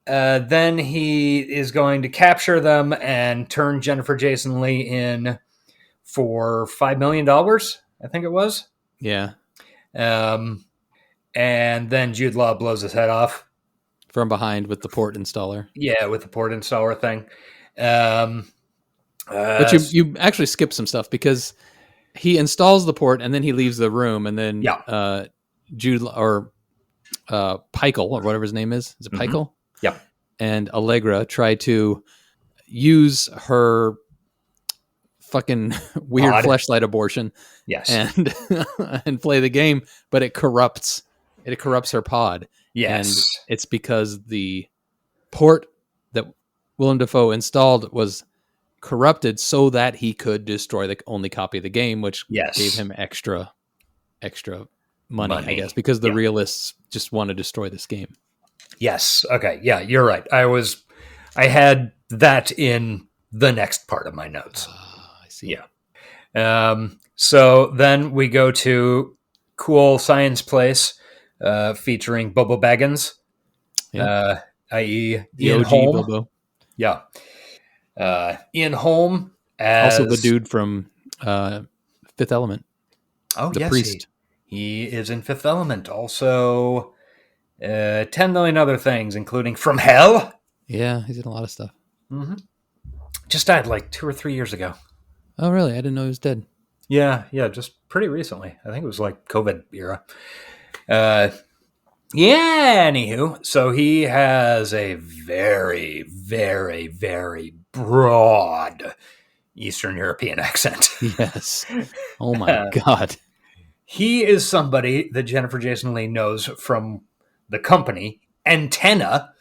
Then he is going to capture them and turn Jennifer Jason Leigh in for $5 million, I think it was. Yeah. And then Jude Law blows his head off. From behind with the port installer. Yeah, with the port installer thing. But you actually skip some stuff because he installs the port and then he leaves the room and then Jude or Pikel or whatever his name is. Is it Pikel? Mm-hmm. Yeah. And Allegra try to use her fucking weird fleshlight abortion. Yes. And play the game, but it corrupts her pod. Yes. And it's because the port that Willem Dafoe installed was corrupted so that he could destroy the only copy of the game, which gave him extra money, I guess, because the realists just want to destroy this game. Yes. Okay. Yeah, you're right. I had that in the next part of my notes. I see. Yeah. So then we go to Cool Science Place, featuring Bobo Baggins, i.e. Ian Holm. Bobo. Yeah. Ian Holm as... Also the dude from Fifth Element. Oh, the yes. priest. He is in Fifth Element. Also, 10 million other things, including From Hell. Yeah, he's in a lot of stuff. Mm-hmm. Just died like 2 or 3 years ago. Oh, really? I didn't know he was dead. Yeah, just pretty recently. I think it was like COVID era. Anywho, so he has a very, very, very broad Eastern European accent. Yes. Oh my God. He is somebody that Jennifer Jason Leigh knows from the company Antenna.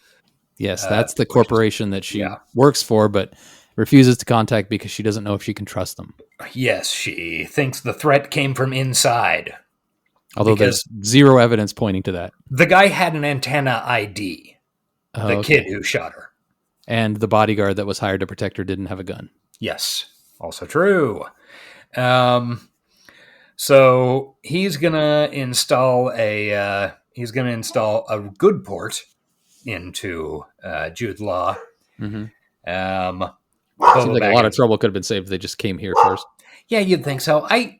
Yes, that's the corporation that she works for, but refuses to contact because she doesn't know if she can trust them. Yes, she thinks the threat came from inside. Although there's zero evidence pointing to that. The guy had an Antenna ID. The kid who shot her. And the bodyguard that was hired to protect her didn't have a gun. Yes, also true. So he's gonna install a good port into Jude Law. Mm-hmm. Seems like a lot of trouble could have been saved if they just came here first. Yeah, you'd think so. I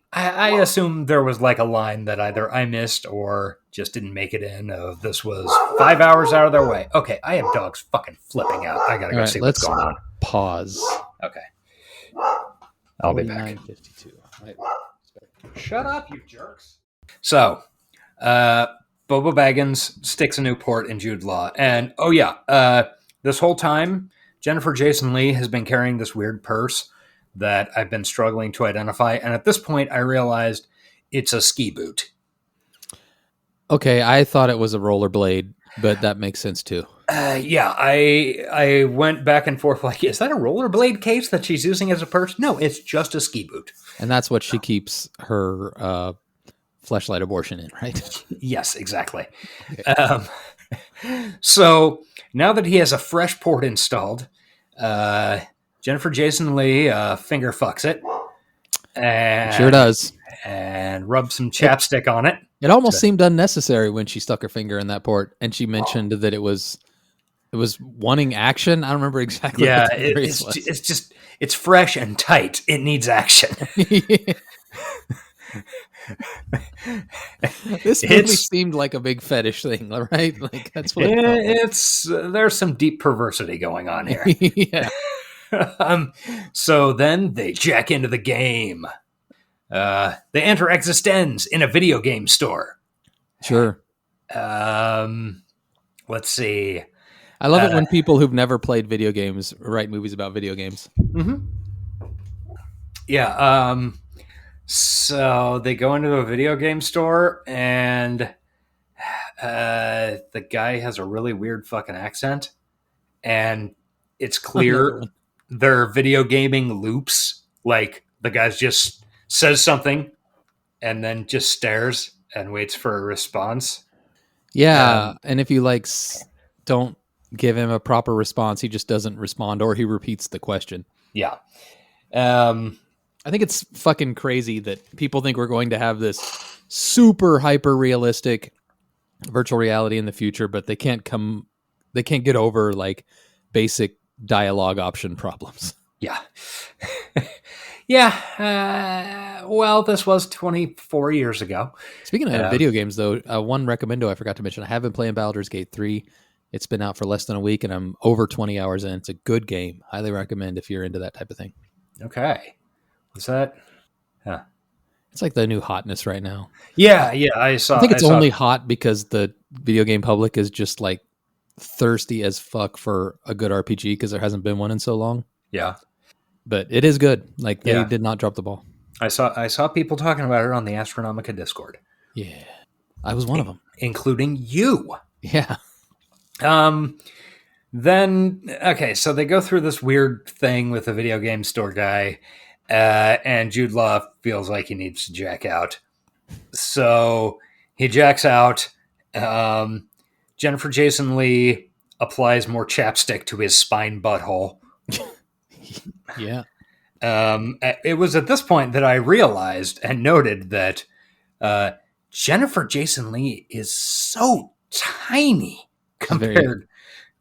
assume there was like a line that either I missed or just didn't make it in. This was 5 hours out of their way. Okay, I have dogs fucking flipping out. I gotta go see what's going on. Pause. Okay. I'll be back. 49:52. Right. Shut up, you jerks. So, Boba Baggins sticks a new port in Jude Law. And, this whole time, Jennifer Jason Leigh has been carrying this weird purse that I've been struggling to identify. And at this point, I realized it's a ski boot. Okay, I thought it was a rollerblade, but that makes sense too. I went back and forth like, is that a rollerblade case that she's using as a purse? No, it's just a ski boot. And that's what she keeps her fleshlight abortion in, right? Yes, exactly. Okay. So now that he has a fresh port installed, Jennifer Jason Leigh finger fucks it. And, sure does. And rubs some chapstick on it. It almost seemed unnecessary when she stuck her finger in that port, and she mentioned that it was wanting action. I don't remember exactly. Yeah, it's fresh and tight. It needs action. This movie seemed like a big fetish thing, right? Like that's what there's some deep perversity going on here. Yeah. So then they jack into the game. They enter Existenz in a video game store. Sure. Let's see. I love it when people who've never played video games write movies about video games. Mm-hmm. Yeah. So they go into a video game store, and the guy has a really weird fucking accent, and it's clear their video gaming loops. Like the guy's just says something and then just stares and waits for a response. Yeah, and if you don't give him a proper response, he just doesn't respond, or he repeats the question. Yeah. I think it's fucking crazy that people think we're going to have this super hyper realistic virtual reality in the future, but they can't get over like basic dialogue option problems. Yeah. Yeah. Well, this was 24 years ago. Speaking of video games, though, one recommendo I forgot to mention. I have been playing Baldur's Gate 3. It's been out for less than a week, and I'm over 20 hours in. It's a good game. Highly recommend if you're into that type of thing. Okay. What's that? Huh. It's like the new hotness right now. Yeah, I think it's only hot because the video game public is just like thirsty as fuck for a good RPG because there hasn't been one in so long. Yeah. But it is good. Like they did not drop the ball. I saw people talking about it on the Astronomica Discord. Yeah. I was one of them. Including you. Yeah. Then, okay, so they go through this weird thing with the video game store guy, and Jude Law feels like he needs to jack out. So he jacks out. Jennifer Jason Leigh applies more chapstick to his spine butthole. Yeah. It was at this point that I realized and noted that Jennifer Jason Leigh is so tiny compared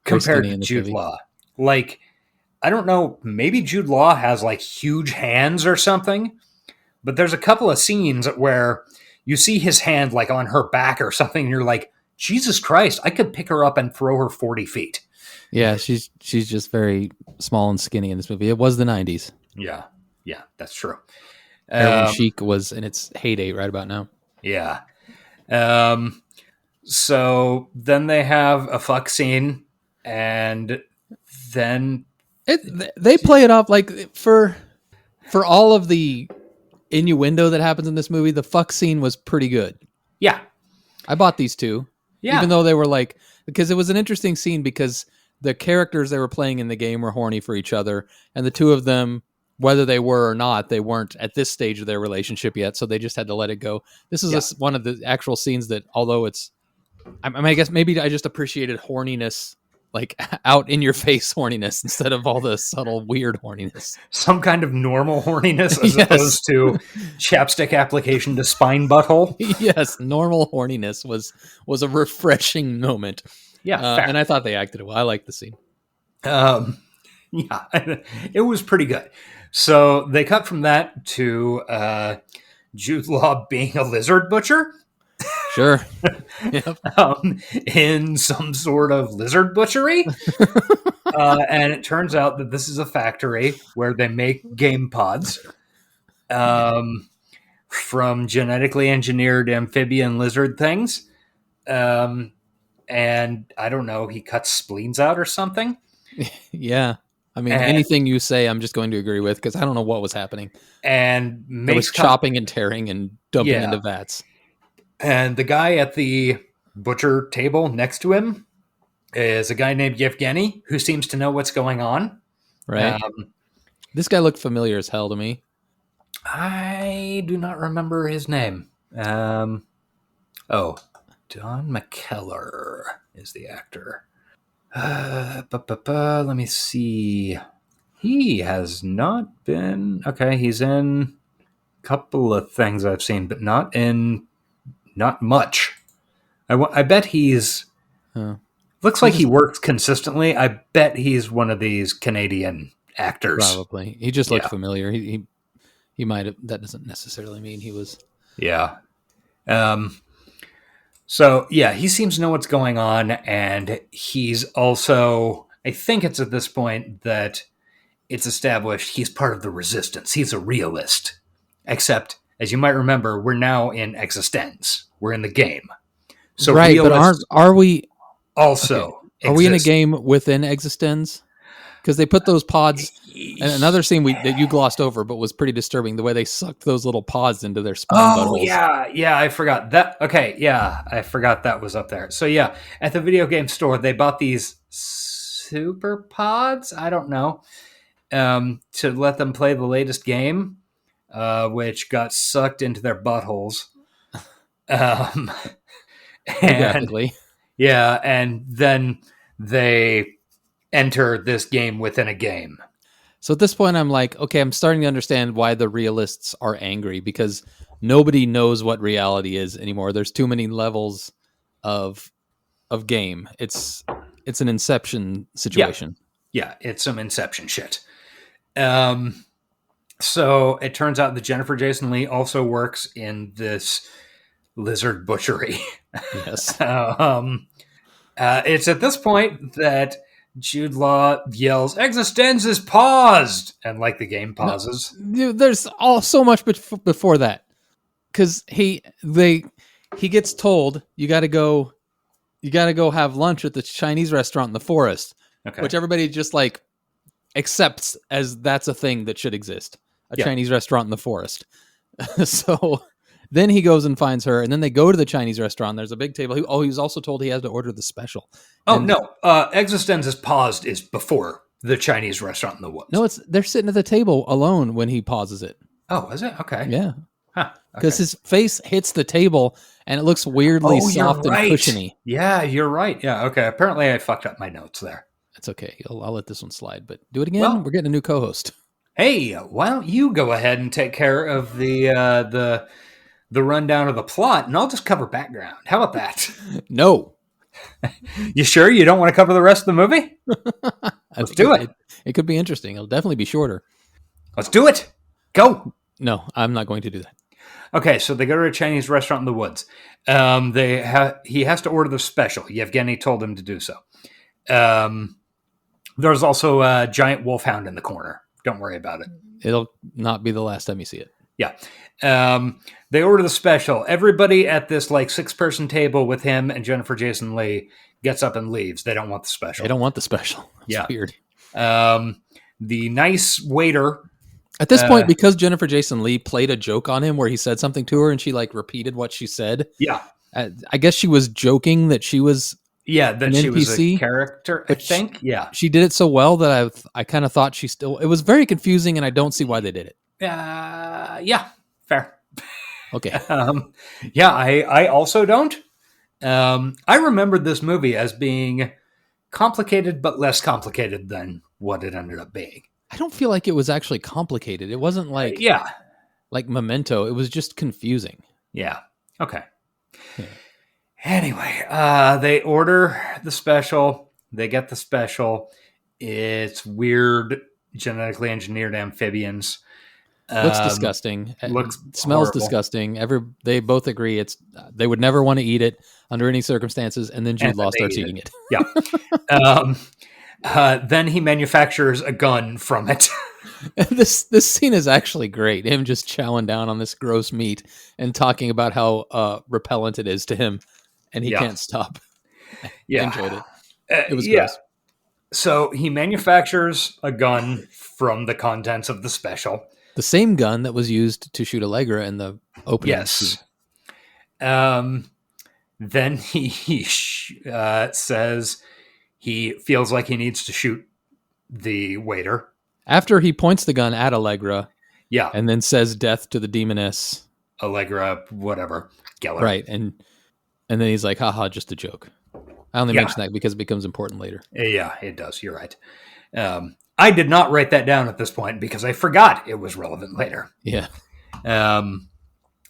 to Jude Law. Like, I don't know, maybe Jude Law has like huge hands or something, but there's a couple of scenes where you see his hand like on her back or something, and you're like, Jesus Christ, I could pick her up and throw her 40 feet. Yeah, she's just very small and skinny in this movie. It was the 90s. Yeah, that's true. Heroin Chic was in its heyday right about now. Yeah. So then they have a fuck scene, and then they play it off like for all of the innuendo that happens in this movie, the fuck scene was pretty good. Yeah. I bought these two. Yeah. Even though they were like, because it was an interesting scene because the characters they were playing in the game were horny for each other, and the two of them, whether they were or not, they weren't at this stage of their relationship yet, so they just had to let it go. This is one of the actual scenes that, although it's, I guess maybe I just appreciated horniness, like out in your face horniness instead of all the subtle weird horniness. Some kind of normal horniness as opposed to chapstick application to spine butthole. Yes, normal horniness was a refreshing moment. Yeah, and I thought they acted it well. I liked the scene. Yeah, it was pretty good. So they cut from that to Jude Law being a lizard butcher. Sure. Yep. In some sort of lizard butchery. And it turns out that this is a factory where they make game pods from genetically engineered amphibian lizard things. And I don't know, he cuts spleens out or something. Yeah. I mean, anything you say, I'm just going to agree with because I don't know what was happening. And there was chopping and tearing and dumping into vats. And the guy at the butcher table next to him is a guy named Yevgeny who seems to know what's going on. Right. This guy looked familiar as hell to me. I do not remember his name. Don McKellar is the actor. Let me see. He has not been... Okay, he's in a couple of things I've seen, but not much. I bet he's... Looks like he works consistently. I bet he's one of these Canadian actors. Probably. He just looked familiar. He might have... That doesn't necessarily mean he was... Yeah. So, yeah, he seems to know what's going on, and he's also... I think it's at this point that it's established he's part of the resistance. He's a realist. Except, as you might remember, we're now in Existenz. We're in the game. So right, but are we... Also, okay. Are we in a game within Existenz? Because they put those pods, and another scene that you glossed over, but was pretty disturbing, the way they sucked those little pods into their spine buttholes. Yeah, I forgot that. Okay, yeah, I forgot that was up there. So yeah, at the video game store, they bought these super pods, I don't know, to let them play the latest game, which got sucked into their buttholes. Graphically. Yeah, and then they enter this game within a game. So at this point, I'm like, okay, I'm starting to understand why the realists are angry, because nobody knows what reality is anymore. There's too many levels of game. It's an Inception situation. Yeah, it's some Inception shit. So it turns out that Jennifer Jason Leigh also works in this lizard butchery. Yes. It's at this point that Jude Law yells, "Existenz is paused!" And like the game pauses. No, there's so much before that. Because he gets told you got to go have lunch at the Chinese restaurant in the forest, which everybody just like accepts as that's a thing that should exist. Chinese restaurant in the forest. So then he goes and finds her, and then they go to the Chinese restaurant. There's a big table. He was also told he has to order the special. Existenz is paused is before the Chinese restaurant in the woods. No, they're sitting at the table alone when he pauses it. Oh, is it? Okay. Yeah. Because his face hits the table, and it looks weirdly soft and cushiony. Yeah, you're right. Yeah, okay. Apparently I fucked up my notes there. That's okay. I'll let this one slide, but do it again. Well, we're getting a new co-host. Hey, why don't you go ahead and take care of the rundown of the plot, and I'll just cover background. How about that? No. You sure you don't want to cover the rest of the movie? Let's do it. It could be interesting. It'll definitely be shorter. Let's do it. Go. No, I'm not going to do that. Okay, so they go to a Chinese restaurant in the woods. He has to order the special. Yevgeny told him to do so. There's also a giant wolfhound in the corner. Don't worry about it. It'll not be the last time you see it. Yeah. They order the special. Everybody at this like 6-person table with him and Jennifer Jason Leigh gets up and leaves. They don't want the special. They don't want the special. It's weird. The nice waiter. At this point, because Jennifer Jason Leigh played a joke on him where he said something to her and she like repeated what she said. Yeah. I guess she was joking that she was that she was a character, I think. She did it so well that I kind of thought it was very confusing, and I don't see why they did it. Yeah, fair. Okay. I also don't. I remembered this movie as being complicated, but less complicated than what it ended up being. I don't feel like it was actually complicated. It wasn't like like Memento. It was just confusing. Yeah. Okay. Yeah. Anyway, they order the special. They get the special. It's weird, genetically engineered amphibians. Looks disgusting. Looks Smells horrible. disgusting. They both agree they would never want to eat it under any circumstances. And then Jude And Law they starts eat eating it. Yeah. Then he manufactures a gun from it. This scene is actually great. Him just chowing down on this gross meat and talking about how repellent it is to him, and he can't stop. Yeah. I enjoyed it. It was yeah. gross. So he manufactures a gun from the contents of the special. The same gun that was used to shoot Allegra in the opening. Yes. Then he says he feels like he needs to shoot the waiter. After he points the gun at Allegra, Yeah. and then says "death to the demoness," Allegra, whatever, Geller. right? And then he's like, "Haha, just a joke." I only mention that because it becomes important later. Yeah, it does. You're right. I did not write that down at this point because I forgot it was relevant later. Yeah.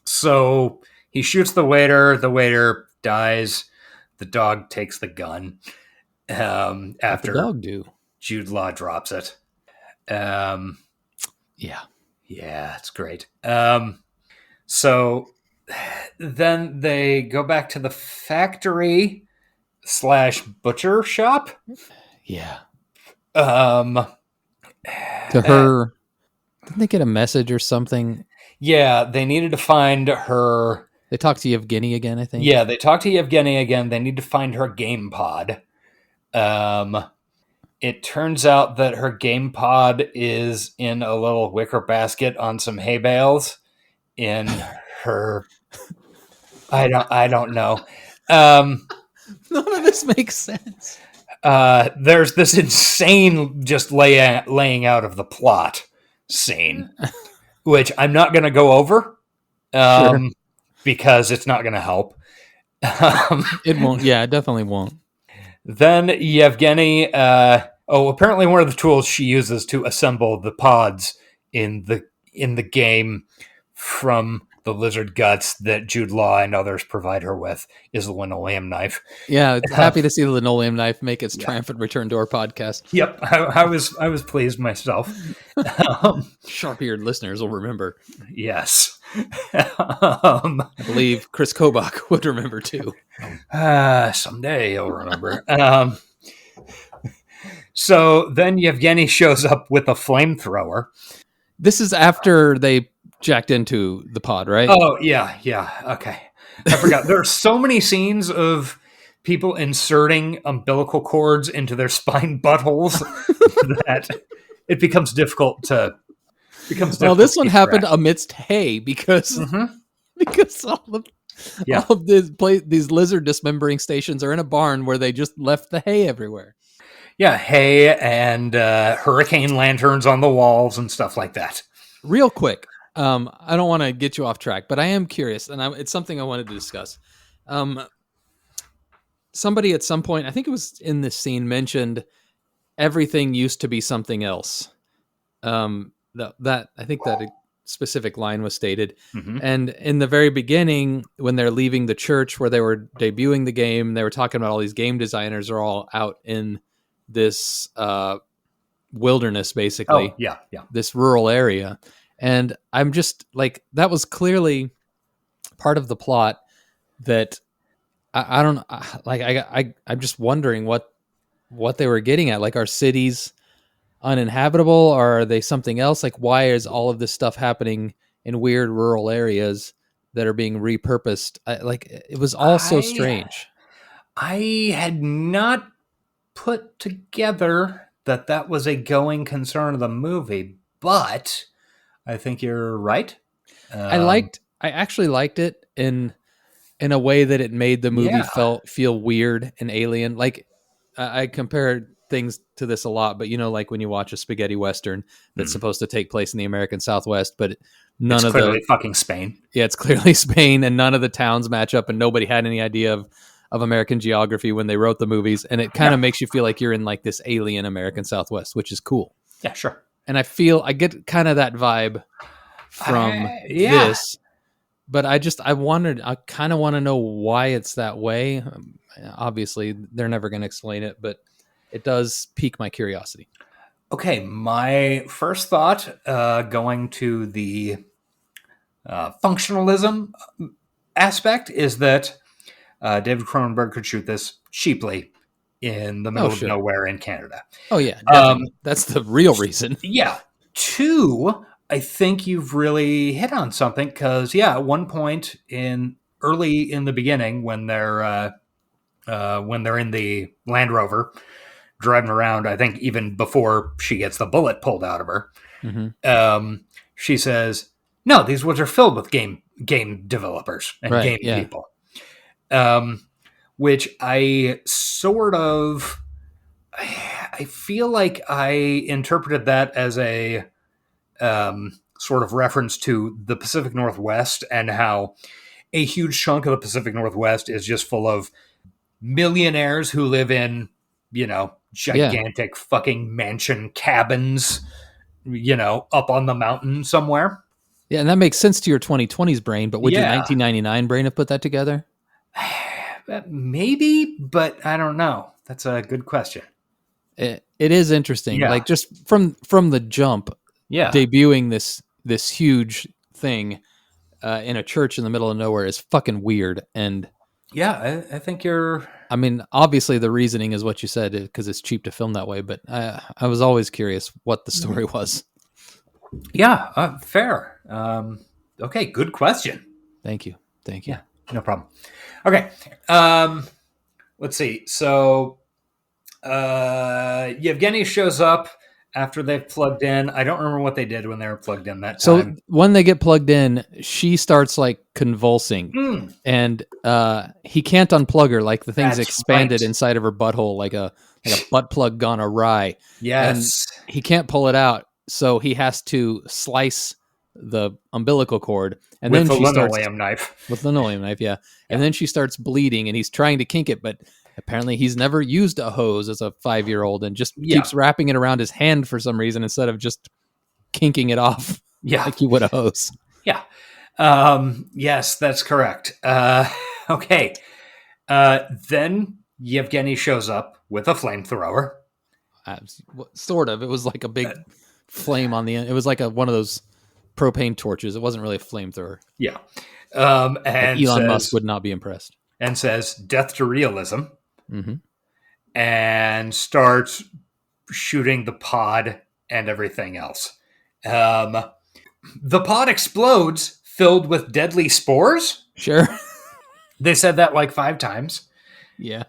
So he shoots the waiter. The waiter dies. The dog takes the gun. After the dog do? Jude Law drops it. Yeah, it's great. So then they go back to the factory / butcher shop. Yeah. To her, didn't they get a message or something? Yeah, they needed to find her. They talked to Yevgeny again, I think. Yeah, they talked to Yevgeny again. They need to find her game pod. It turns out that her game pod is in a little wicker basket on some hay bales in her. I don't know. None of this makes sense. There's this insane just laying out of the plot scene, which I'm not going to go over because it's not going to help. It won't. Yeah, it definitely won't. Then Yevgeny, apparently one of the tools she uses to assemble the pods in the game from the lizard guts that Jude Law and others provide her with is the linoleum knife. Yeah, happy to see the linoleum knife make its triumphant return to our podcast. Yep, I was pleased myself. Sharp-eared listeners will remember. Yes. I believe Chris Kobach would remember too. Someday he'll remember. So then Yevgeny shows up with a flamethrower. This is after they jacked into the pod, right? Oh, yeah. Okay. I forgot. There are so many scenes of people inserting umbilical cords into their spine buttholes that it becomes difficult to... Well, this one happened amidst hay because all of these lizard dismembering stations are in a barn where they just left the hay everywhere. Yeah, hay and hurricane lanterns on the walls and stuff like that. Real quick, I don't want to get you off track, but I am curious, and it's something I wanted to discuss. Somebody at some point, I think it was in this scene, mentioned everything used to be something else. That I think that specific line was stated. Mm-hmm. And in the very beginning, when they're leaving the church where they were debuting the game, they were talking about all these game designers are all out in this wilderness, basically. Oh, yeah. This rural area. And I'm just like, that was clearly part of the plot that I don't like. I'm just wondering what they were getting at. Like, are cities uninhabitable, or are they something else? Like, why is all of this stuff happening in weird rural areas that are being repurposed? It was all so strange. I had not put together that was a going concern of the movie, but I think you're right. I actually liked it in a way that it made the movie feel weird and alien. Like, I compared things to this a lot, but like when you watch a spaghetti western that's supposed to take place in the American Southwest, but it's clearly fucking Spain. Yeah, it's clearly Spain, and none of the towns match up, and nobody had any idea of American geography when they wrote the movies, and it kind of makes you feel like you're in like this alien American Southwest, which is cool. Yeah, sure. And I get kind of that vibe from this, but I kind of want to know why it's that way. Obviously, they're never going to explain it, but it does pique my curiosity. Okay, my first thought, going to the functionalism aspect, is that David Cronenberg could shoot this cheaply in the middle of sure. nowhere in Canada. Oh yeah, definitely. That's the real reason. Yeah. Two, I think you've really hit on something because, at one point early in the beginning, when they're in the Land Rover driving around, I think even before she gets the bullet pulled out of her, she says, "No, these woods are filled with game developers and game people," which I sort of. I feel like I interpreted that as a sort of reference to the Pacific Northwest and how a huge chunk of the Pacific Northwest is just full of millionaires who live in, gigantic fucking mansion cabins, up on the mountain somewhere. Yeah, and that makes sense to your 2020s brain, but would your 1999 brain have put that together? Maybe, but I don't know. That's a good question. It is interesting. Yeah. Like just from the jump, debuting this huge thing in a church in the middle of nowhere is fucking weird. And I think you're. I mean, obviously the reasoning is what you said because it's cheap to film that way. But I was always curious what the story was. Yeah, fair. Okay, good question. Thank you. Yeah, no problem. Okay, let's see. So. Yevgeny shows up after they've plugged in. I don't remember what they did when they were plugged in that time. So when they get plugged in, she starts like convulsing, and he can't unplug her. Like the thing's expanded inside of her butthole, like a butt plug gone awry. Yes, and he can't pull it out, so he has to slice the umbilical cord, and with then the linoleum knife. With the linoleum knife, and then she starts bleeding, and he's trying to kink it, but. Apparently, he's never used a hose as a 5-year-old and just keeps wrapping it around his hand for some reason instead of just kinking it off like he would a hose. Yeah. Yes, that's correct. Okay. Then Yevgeny shows up with a flamethrower. Sort of. It was like a big flame on the end. It was like one of those propane torches. It wasn't really a flamethrower. Yeah. And like Elon Musk would not be impressed. And says, "Death to realism." Mm-hmm. And starts shooting the pod and everything else. The pod explodes, filled with deadly spores. Sure. They said that like 5 times. Yeah.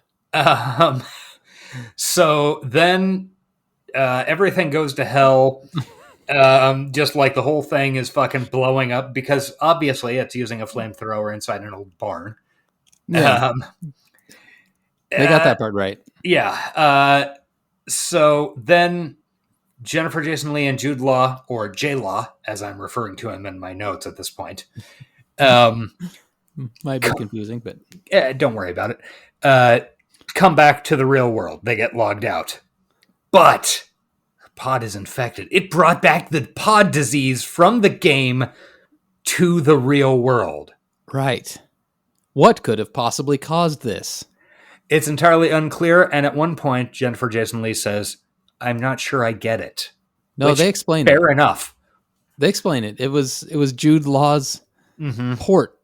So then everything goes to hell. Just like the whole thing is fucking blowing up because obviously it's using a flamethrower inside an old barn. Yeah. They got that part right. Yeah. So then Jennifer Jason Leigh and Jude Law, or J-Law, as I'm referring to him in my notes at this point. Might be confusing, but... don't worry about it. Come back to the real world. They get logged out. But her pod is infected. It brought back the pod disease from the game to the real world. Right. What could have possibly caused this? It's entirely unclear, and at one point, Jennifer Jason Leigh says, "I'm not sure I get it." No, they explain it. Fair enough. They explain it. It was Jude Law's port.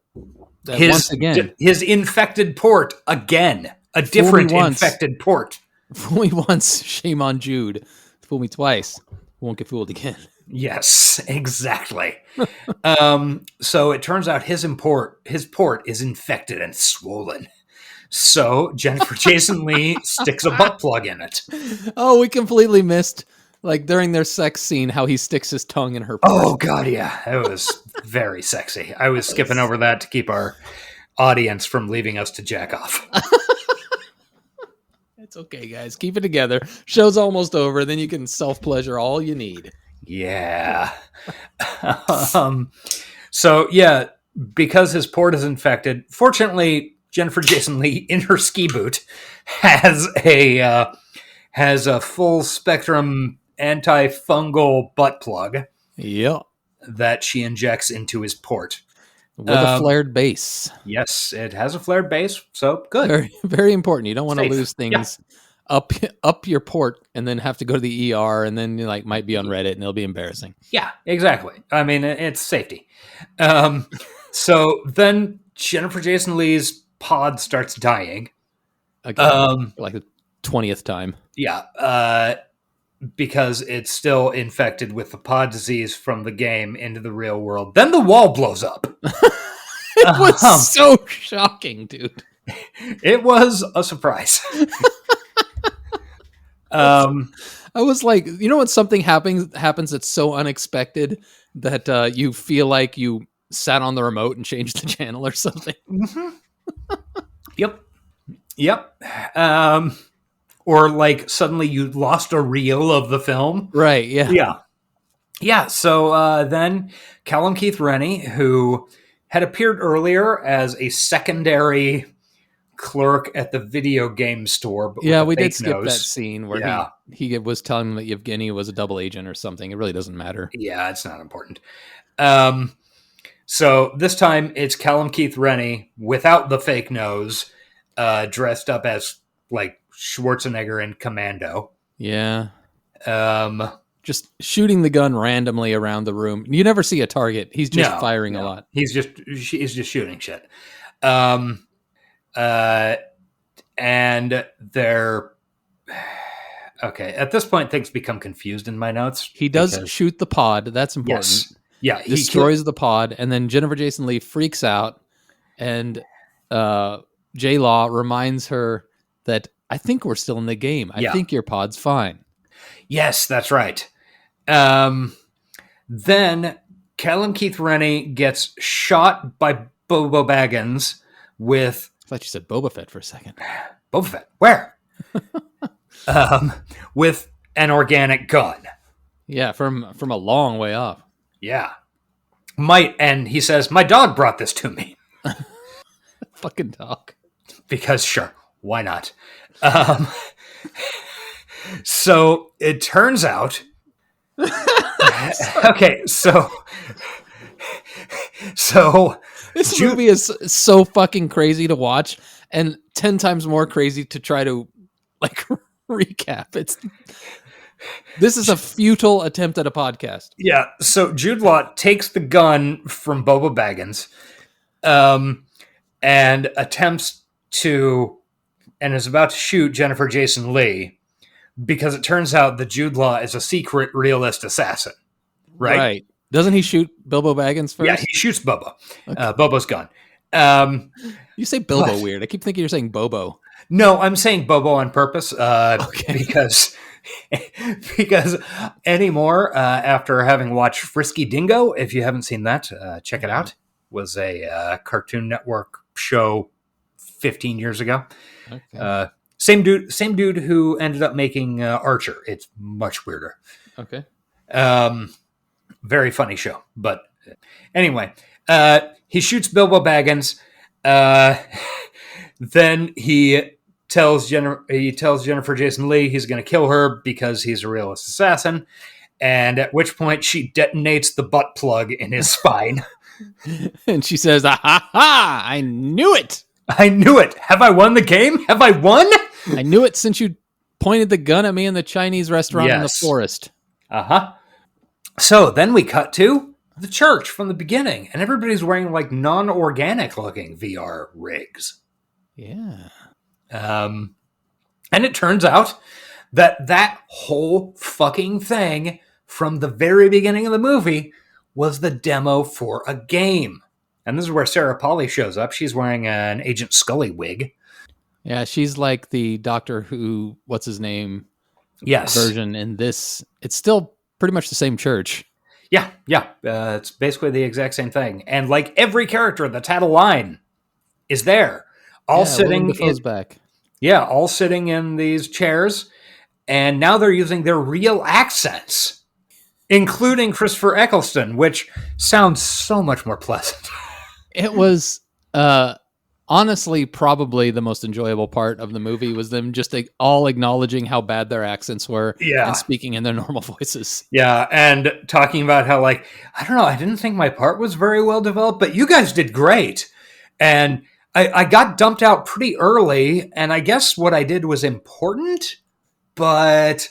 Once again. His infected port again. A different infected port. Fool me once, shame on Jude. Fool me twice, won't get fooled again. Yes, exactly. So it turns out his port is infected and swollen. So Jennifer Jason Leigh sticks a butt plug in it. Oh, we completely missed, like during their sex scene, how he sticks his tongue in her port. Oh god, yeah, it was very sexy. I was skipping over that to keep our audience from leaving us to jack off. It's okay, guys. Keep it together. Show's almost over. Then you can self-pleasure all you need. Yeah. So yeah, because his port is infected, fortunately, Jennifer Jason Leigh in her ski boot has a full spectrum antifungal butt plug. Yep. That she injects into his port. With a flared base. Yes, it has a flared base, so good. Very, very important. You don't want to lose things up your port and then have to go to the ER and then you like might be on Reddit and it'll be embarrassing. Yeah, exactly. I mean, it's safety. So then Jennifer Jason Leigh's pod starts dying. Again, for like the 20th time. Yeah, because it's still infected with the pod disease from the game into the real world. Then the wall blows up. It was so shocking, dude. It was a surprise. I was like, you know, when something happens that's so unexpected that you feel like you sat on the remote and changed the channel or something. Mm-hmm. Yep. Or like suddenly you lost a reel of the film. Right. Yeah. Yeah. So then Callum Keith Rennie, who had appeared earlier as a secondary clerk at the video game store. But yeah, with we fake did skip nose. that scene where he was telling him that Yevgeny was a double agent or something. It really doesn't matter. Yeah, it's not important. So this time it's Callum Keith Rennie without the fake nose, dressed up as like Schwarzenegger in Commando. Yeah. Just shooting the gun randomly around the room. You never see a target. He's just firing a lot. He's just shooting shit. And they're okay. At this point, things become confused in my notes. He does shoot the pod. That's important. Yes. Yeah, he destroys the pod, and then Jennifer Jason Leigh freaks out, and J Law reminds her that I think we're still in the game. I think your pod's fine. Yes, that's right. Then Callum Keith Rennie gets shot by Bobo Baggins with... I thought you said Boba Fett for a second. Boba Fett? Where? With an organic gun. Yeah, from a long way off. Yeah. And he says, my dog brought this to me. Fucking dog. Because sure, why not? So it turns out... okay, so this movie is so fucking crazy to watch and 10 times more crazy to try to like recap. This is a futile attempt at a podcast. Yeah, so Jude Law takes the gun from Boba Baggins and attempts to and is about to shoot Jennifer Jason Leigh because it turns out that Jude Law is a secret realist assassin. Right. Doesn't he shoot Bilbo Baggins first? Yeah, he shoots Bobo. Okay. Bobo's gone. You say Bilbo weird. I keep thinking you're saying Bobo. No, I'm saying Bobo on purpose because anymore, after having watched Frisky Dingo, if you haven't seen that, check it out. Was a Cartoon Network show 15 years ago. Okay. Same dude who ended up making Archer. It's much weirder. Okay. Very funny show. But anyway, he shoots Bilbo Baggins. Then he tells Jennifer Jason Leigh he's going to kill her because he's a realist assassin. And at which point she detonates the butt plug in his spine. And she says, "Ah ha ha! I knew it! I knew it! Have I won the game? Have I won? I knew it since you pointed the gun at me in the Chinese restaurant in the forest." Uh-huh. So then we cut to the church from the beginning, and everybody's wearing like non-organic looking VR rigs. Yeah. And it turns out that whole fucking thing from the very beginning of the movie was the demo for a game. And this is where Sarah Polley shows up. She's wearing an Agent Scully wig. Yeah, she's like the Doctor Who, what's his name? Yes. Version in this. It's still pretty much the same church. Yeah. It's basically the exact same thing. And like every character that's had a line is there. All sitting back. Yeah, all sitting in these chairs. And now they're using their real accents, including Christopher Eccleston, which sounds so much more pleasant. It was honestly probably the most enjoyable part of the movie was them just all acknowledging how bad their accents were and speaking in their normal voices. Yeah, and talking about how, like, I don't know, I didn't think my part was very well developed, but you guys did great. And I got dumped out pretty early, and I guess what I did was important, but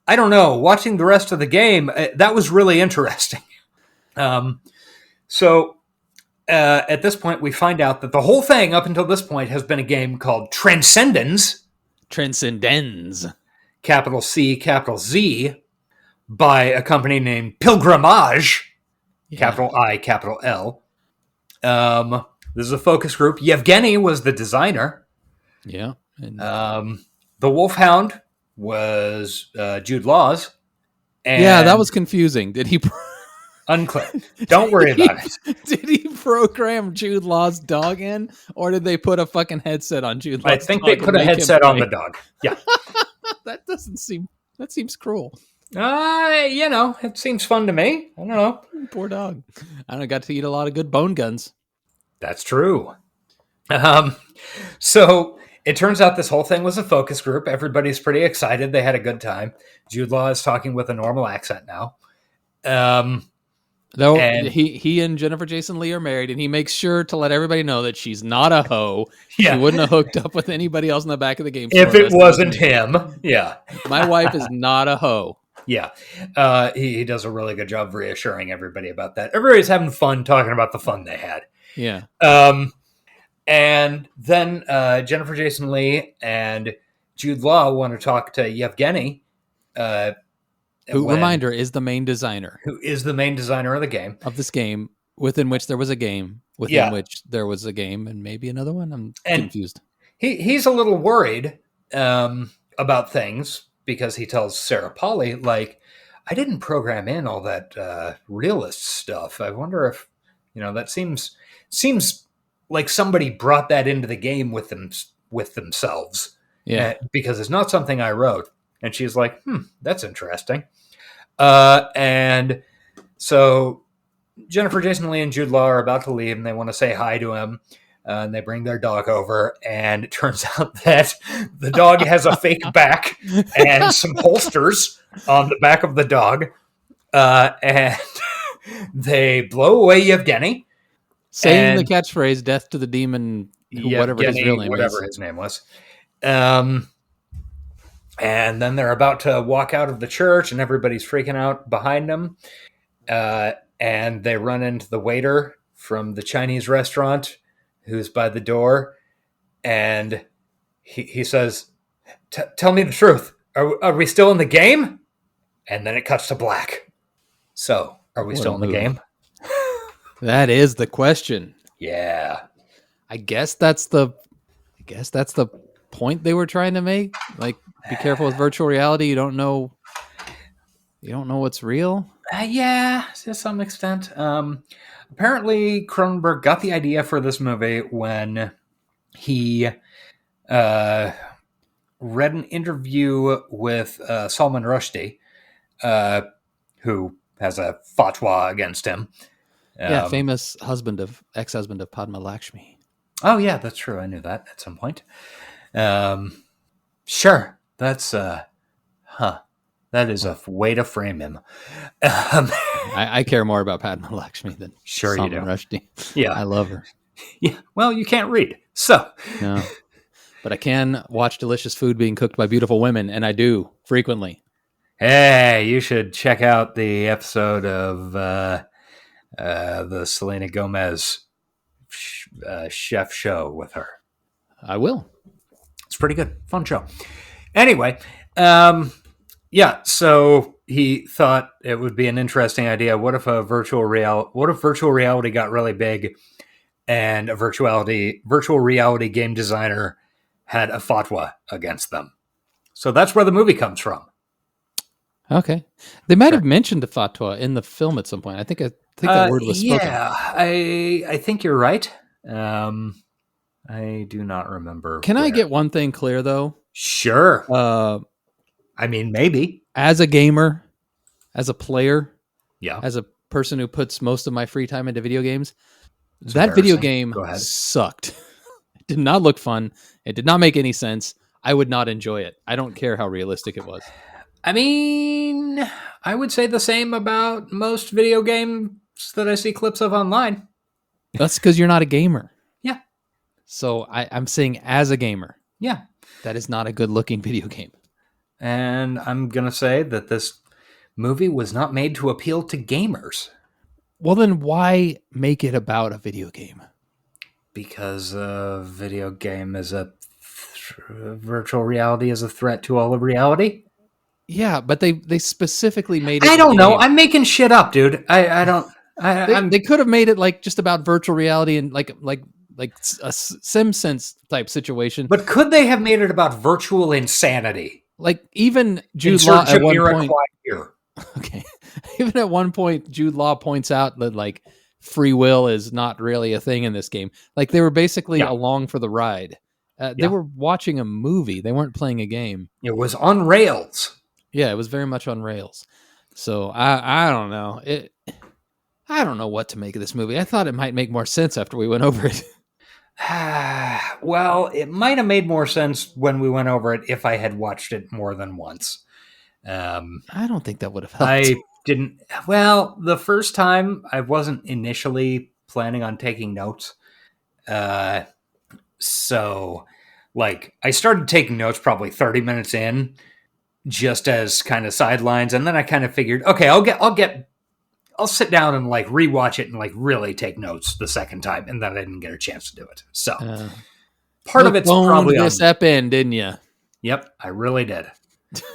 I don't know. Watching the rest of the game, that was really interesting. So at this point, we find out that the whole thing up until this point has been a game called Transcendence. Transcendence. Capital C, capital Z, by a company named Pilgrimage. Yeah. Capital I, capital L. This is a focus group. Yevgeny was the designer. Yeah. And The Wolfhound was Jude Law's. And yeah, that was confusing. Did he... unclear. Don't worry about it. Did he program Jude Law's dog in, or did they put a fucking headset on Jude Law's I think dog they put a headset on the dog. Yeah. That seems cruel. It seems fun to me. I don't know. Poor dog. I got to eat a lot of good bone guns. That's true. So it turns out this whole thing was a focus group. Everybody's pretty excited. They had a good time. Jude Law is talking with a normal accent now. Though and- he and Jennifer Jason Leigh are married, and he makes sure to let everybody know that she's not a hoe. Yeah. She wouldn't have hooked up with anybody else in the back of the game. If it wasn't him. Yeah. My wife is not a hoe. Yeah. He does a really good job reassuring everybody about that. Everybody's having fun talking about the fun they had. Yeah. And then Jennifer Jason Leigh and Jude Law want to talk to Yevgeny. Who, reminder, is the main designer. Who is the main designer of the game. Of this game, within which there was a game, within which there was a game, and maybe another one. I'm confused. He's a little worried about things because he tells Sarah Polly, like, I didn't program in all that realist stuff. I wonder if, that seems like somebody brought that into the game with themselves. Yeah. Because it's not something I wrote. And she's like, that's interesting. And so Jennifer Jason Leigh and Jude Law are about to leave, and they want to say hi to him. And they bring their dog over, and it turns out that the dog has a fake back and some holsters on the back of the dog. And they blow away Yevgeny. Saying the catchphrase, death to the demon, whatever his real name whatever his name was. And then they're about to walk out of the church, and everybody's freaking out behind them. And they run into the waiter from the Chinese restaurant who's by the door. And he says, tell me the truth. Are we still in the game? And then it cuts to black. So, are we still in the game? That is the question. Yeah. I guess that's the point they were trying to make. Like, be careful with virtual reality. You don't know what's real. Yeah, to some extent. Apparently, Cronenberg got the idea for this movie when he read an interview with Salman Rushdie, who has a fatwa against him. Famous ex-husband of Padma Lakshmi. Oh, yeah, that's true. I knew that at some point. Sure. That's, that is a way to frame him. I care more about Padma Lakshmi than Salman Rushdie. Yeah. I love her. Yeah. Well, you can't read. So. No. But I can watch delicious food being cooked by beautiful women, and I do frequently. Hey, you should check out the episode of the Selena Gomez chef show with her. I will. It's pretty good. Fun show. Anyway, so he thought it would be an interesting idea. What if virtual reality got really big and a virtual reality game designer had a fatwa against them? So that's where the movie comes from. Okay. They might have mentioned the fatwa in the film at some point. I think that word was spoken. Yeah, I think you're right. I do not remember. Can I get one thing clear, though? Sure. I mean, maybe. As a gamer, as a player, yeah, as a person who puts most of my free time into video games, that video game sucked. It did not look fun. It did not make any sense. I would not enjoy it. I don't care how realistic it was. I mean, I would say the same about most video games that I see clips of online. That's because you're not a gamer. Yeah. So I'm saying as a gamer, Yeah. that is not a good looking video game. And I'm going to say that this movie was not made to appeal to gamers. Well, then why make it about a video game? Because a video game is virtual reality is a threat to all of reality. Yeah, but they specifically made it. I don't know. I'm making shit up, dude. I don't. They could have made it like just about virtual reality and like a SimSense type situation. But could they have made it about virtual insanity? Like even Jude Law at one point. Here. Okay, even at one point, Jude Law points out that like free will is not really a thing in this game. Like they were basically along for the ride. They were watching a movie. They weren't playing a game. It was on rails. Yeah, it was very much on rails. So I don't know. I don't know what to make of this movie. I thought it might make more sense after we went over it. Well, it might have made more sense when we went over it if I had watched it more than once. I don't think that would have helped. I didn't. Well, the first time I wasn't initially planning on taking notes. So like I started taking notes probably 30 minutes in, just as kind of sidelines. And then I kind of figured, okay, I'll sit down and like rewatch it and like really take notes the second time. And then I didn't get a chance to do it. So part of it's probably this ep in, didn't you? Yep, I really did.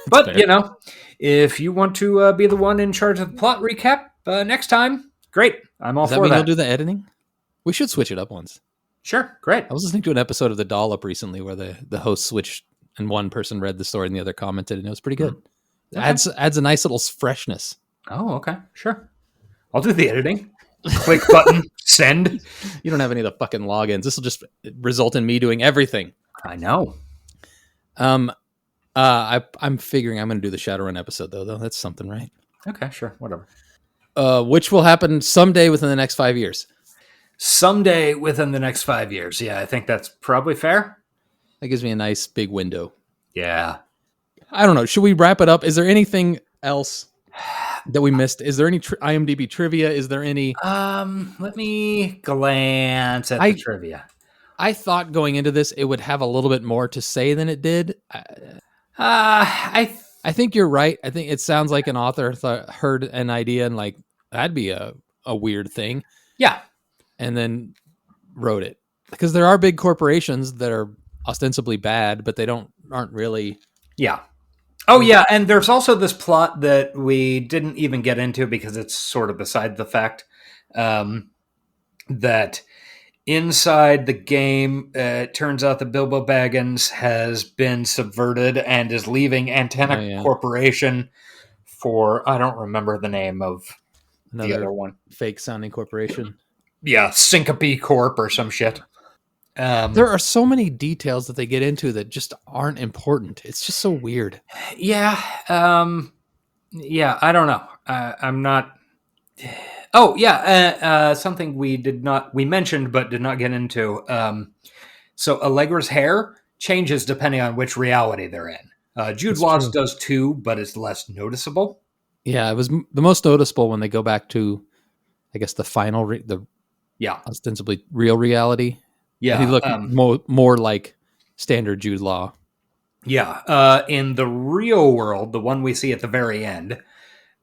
But, fair. You know, if you want to be the one in charge of the plot recap next time, great. I'm all for that. Does that mean you'll do the editing? We should switch it up once. Sure, great. I was listening to an episode of The Dollop recently where the host switched and one person read the story and the other commented, and it was pretty good. Okay. Adds a nice little freshness. Oh, okay. Sure. I'll do the editing. Click button, send. You don't have any of the fucking logins. This will just result in me doing everything. I know. I'm figuring I'm going to do the Shadowrun episode though. That's something, right? Okay, sure, whatever. Which will happen someday within the next 5 years. Someday within the next 5 years. Yeah, I think that's probably fair. That gives me a nice big window. Yeah. I don't know. Should we wrap it up? Is there anything else that we missed? Is there any IMDb trivia? Is there any? Let me glance at the trivia. I thought going into this, it would have a little bit more to say than it did. I think you're right. I think it sounds like an author heard an idea and like, that'd be a weird thing. Yeah. And then wrote it. Because there are big corporations that are ostensibly bad, but they aren't really. Yeah. Oh, yeah. And there's also this plot that we didn't even get into because it's sort of beside the fact that inside the game, it turns out that Bilbo Baggins has been subverted and is leaving Antenna Corporation for, I don't remember the name of the other one. Fake sounding corporation. Yeah, Syncope Corp or some shit. There are so many details that they get into that just aren't important. It's just so weird. Yeah. I don't know. I'm not. Oh yeah. Something we mentioned but did not get into. So Allegra's hair changes depending on which reality they're in. Jude Law's does too, but it's less noticeable. Yeah, it was the most noticeable when they go back to, I guess, the final, ostensibly real reality. Yeah, and he looked more like standard Jude Law. Yeah, in the real world, the one we see at the very end,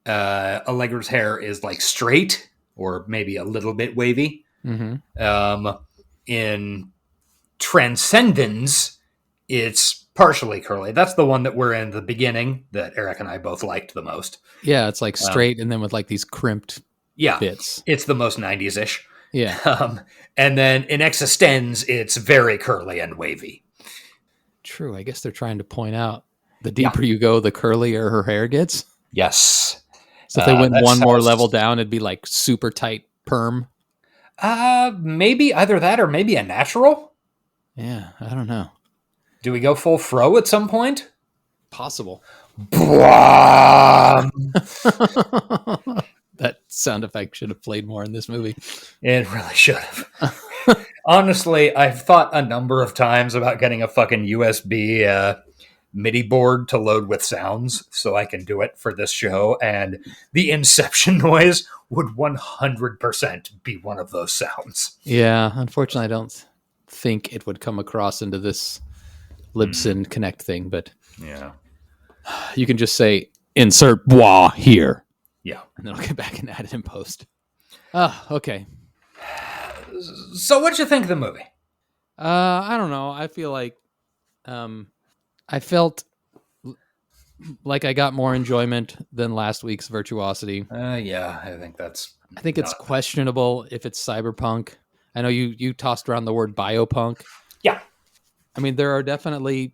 Allegra's hair is like straight or maybe a little bit wavy. Mm-hmm. In Transcendence, it's partially curly. That's the one that we're in the beginning that Eric and I both liked the most. Yeah, it's like straight and then with like these crimped bits. It's the most 90s-ish. Yeah. And then in Existenz, it's very curly and wavy. True. I guess they're trying to point out the deeper you go, the curlier her hair gets. Yes. So if they went one more level down, it'd be like super tight perm. Maybe either that or maybe a natural. Yeah, I don't know. Do we go full fro at some point? Possible. That sound effect should have played more in this movie. It really should have. Honestly, I've thought a number of times about getting a fucking USB MIDI board to load with sounds so I can do it for this show, and the Inception noise would 100% be one of those sounds. Yeah, unfortunately, I don't think it would come across into this Libsyn Connect thing, but Yeah. you can just say insert bois here, Yeah. and then I'll get back and add it in post. Ah, okay. So what'd you think of the movie? I don't know. I feel like I felt like I got more enjoyment than last week's Virtuosity. Yeah, I think it's questionable if it's cyberpunk. I know you tossed around the word biopunk. Yeah. I mean, there are definitely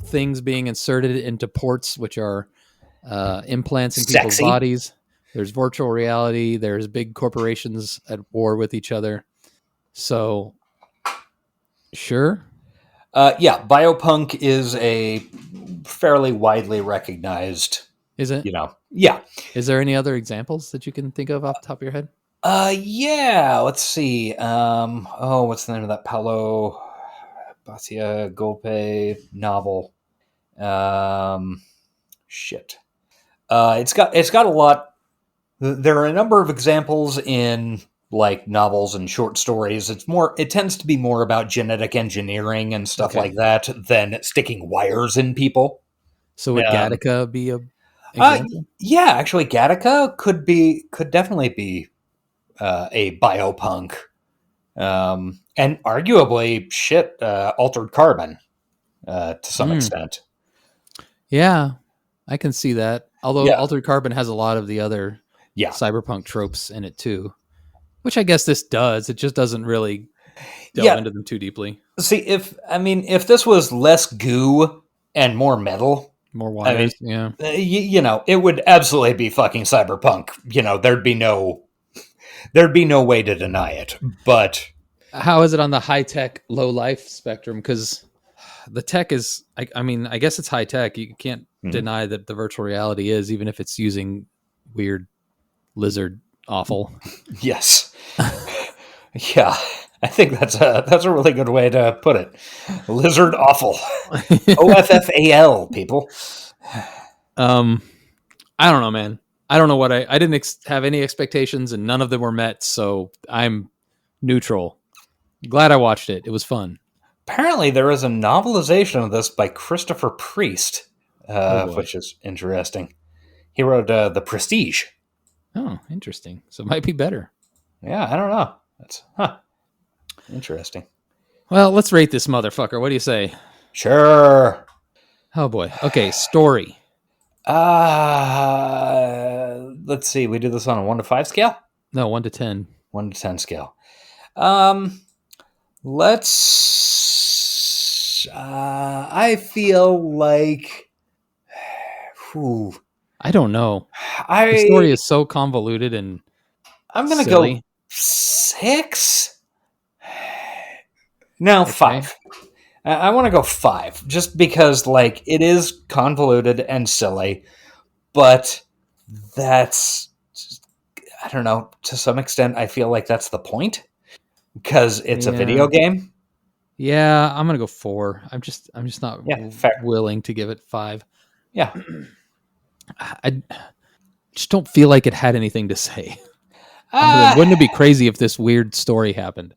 things being inserted into ports, which are implants in people's bodies. There's virtual reality. There's big corporations at war with each other. So, sure. Yeah, Biopunk is a fairly widely recognized. Is it? Yeah. Is there any other examples that you can think of off the top of your head? Yeah. Let's see. What's the name of that Paulo Batia Golpe novel? Shit. It's got a lot. There are a number of examples in like novels and short stories. It tends to be more about genetic engineering and stuff like that than sticking wires in people. So would Gattaca be a example? Yeah, actually Gattaca could definitely be a biopunk. And arguably Altered Carbon to some extent. Yeah, I can see that. Although Yeah. Altered Carbon has a lot of the other cyberpunk tropes in it too, which I guess this does. It just doesn't really delve into them too deeply. See, if this was less goo and more metal, more wires, it would absolutely be fucking cyberpunk. There'd be no way to deny it. But how is it on the high tech, low life spectrum? Because the tech is, I guess it's high tech. You can't deny that the virtual reality is, even if it's using weird lizard offal. Yes. Yeah. I think that's a really good way to put it. Lizard offal. OFFAL, people. I don't know, man. I don't know what I didn't have any expectations and none of them were met. So I'm neutral. Glad I watched it. It was fun. Apparently there is a novelization of this by Christopher Priest, which is interesting. He wrote The Prestige. Oh, interesting. So it might be better. Yeah, I don't know. That's interesting. Well, let's rate this motherfucker. What do you say? Sure. Oh boy. Okay, story. Let's see. We do this on a 1 to 5 scale? No, 1 to 10. 1 to 10 scale. Let's. I feel like. I don't know. The story is so convoluted and I'm going to go 6. No, 5. I want to go 5, just because it is convoluted and silly, but that's I don't know. To some extent, I feel like that's the point because it's a video game. Yeah, I'm gonna go 4. I'm just not fair. willing to give it 5. Yeah, I just don't feel like it had anything to say. Wouldn't it be crazy if this weird story happened?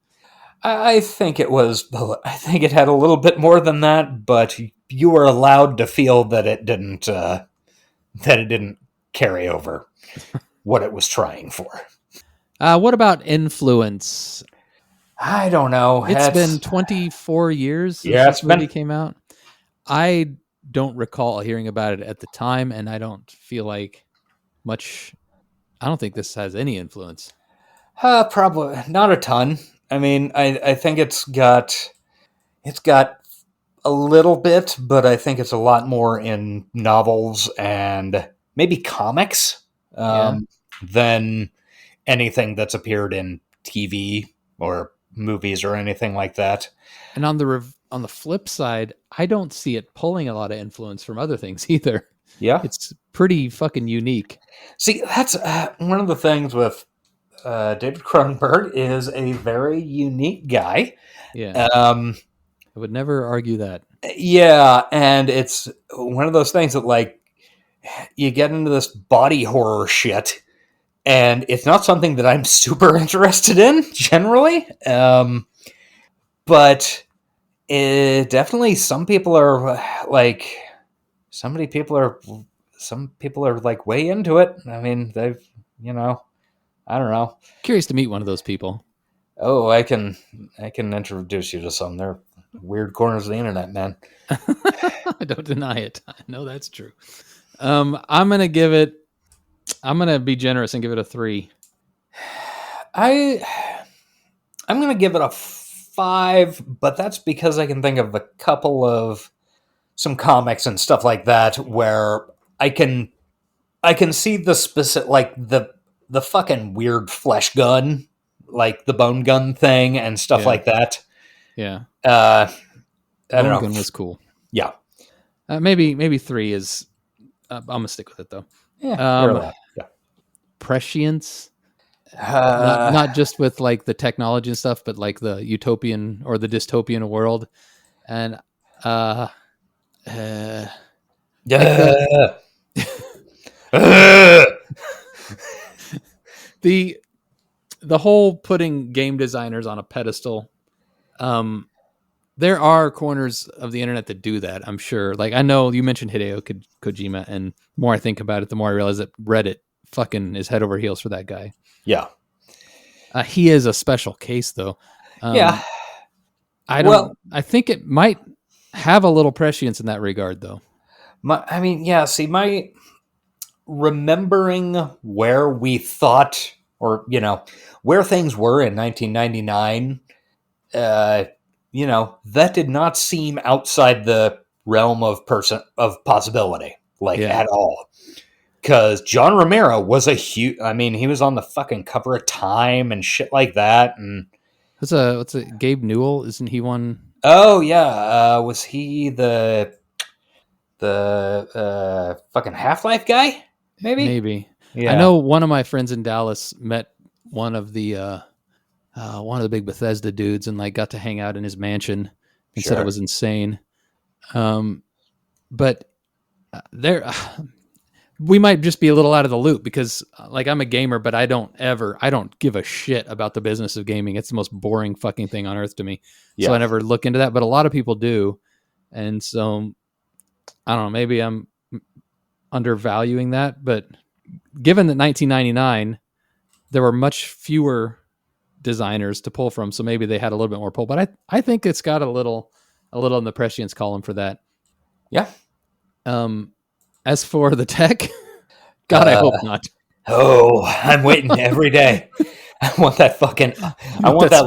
I think it was. I think it had a little bit more than that, but you were allowed to feel that it didn't. That it didn't carry over what it was trying for. What about influence? I don't know. It's been 24 years since this movie came out. I don't recall hearing about it at the time, and I don't feel like much. I don't think this has any influence. Probably not a ton. I mean, I think it's got a little bit, but I think it's a lot more in novels and maybe comics than anything that's appeared in TV or movies or anything like that. And on the flip side, I don't see it pulling a lot of influence from other things either. Yeah, it's pretty fucking unique. See, that's one of the things with David Cronenberg is a very unique guy. Yeah, I would never argue that. Yeah, and it's one of those things that you get into this body horror shit, and it's not something that I'm super interested in generally. but definitely some people are like, some people are like way into it. I mean, they've, I don't know. Curious to meet one of those people. Oh, I can introduce you to some. They're weird corners of the internet, man. I don't deny it. I know that's true. I'm gonna be generous and give it a 3. I'm gonna give it a 5, but that's because I can think of a couple of some comics and stuff like that where I can see the specific, like the fucking weird flesh gun, like the bone gun thing and stuff like that. Yeah. I don't know. Bone gun was cool. Yeah. Maybe 3 is. I'm gonna stick with it though. Yeah. Prescience. Not just with like the technology and stuff, but like the utopian or the dystopian world, and the whole putting game designers on a pedestal. There are corners of the internet that do that, I'm sure. Like, I know you mentioned Hideo Kojima, and the more I think about it, the more I realize that Reddit fucking is head over heels for that guy. Yeah. He is a special case, though. Yeah. I think it might have a little prescience in that regard, though. My remembering where we thought, or, where things were in 1999, that did not seem outside the realm of possibility, at all. Because John Romero was he was on the fucking cover of Time and shit like that. And what's it? Gabe Newell? Isn't he one? Oh yeah, was he the fucking Half-Life guy? Maybe. Yeah. I know one of my friends in Dallas met one of the big Bethesda dudes and like got to hang out in his mansion and said it was insane. But we might just be a little out of the loop because like I'm a gamer, but I don't give a shit about the business of gaming. It's the most boring fucking thing on earth to me. Yeah. So I never look into that, but a lot of people do. And so I don't know, maybe I'm undervaluing that, but given that 1999, there were much fewer designers to pull from, so maybe they had a little bit more pull. But I think it's got a little in the prescience column for that. Yeah. As for the tech, God, I hope not. Oh, I'm waiting every day. I want that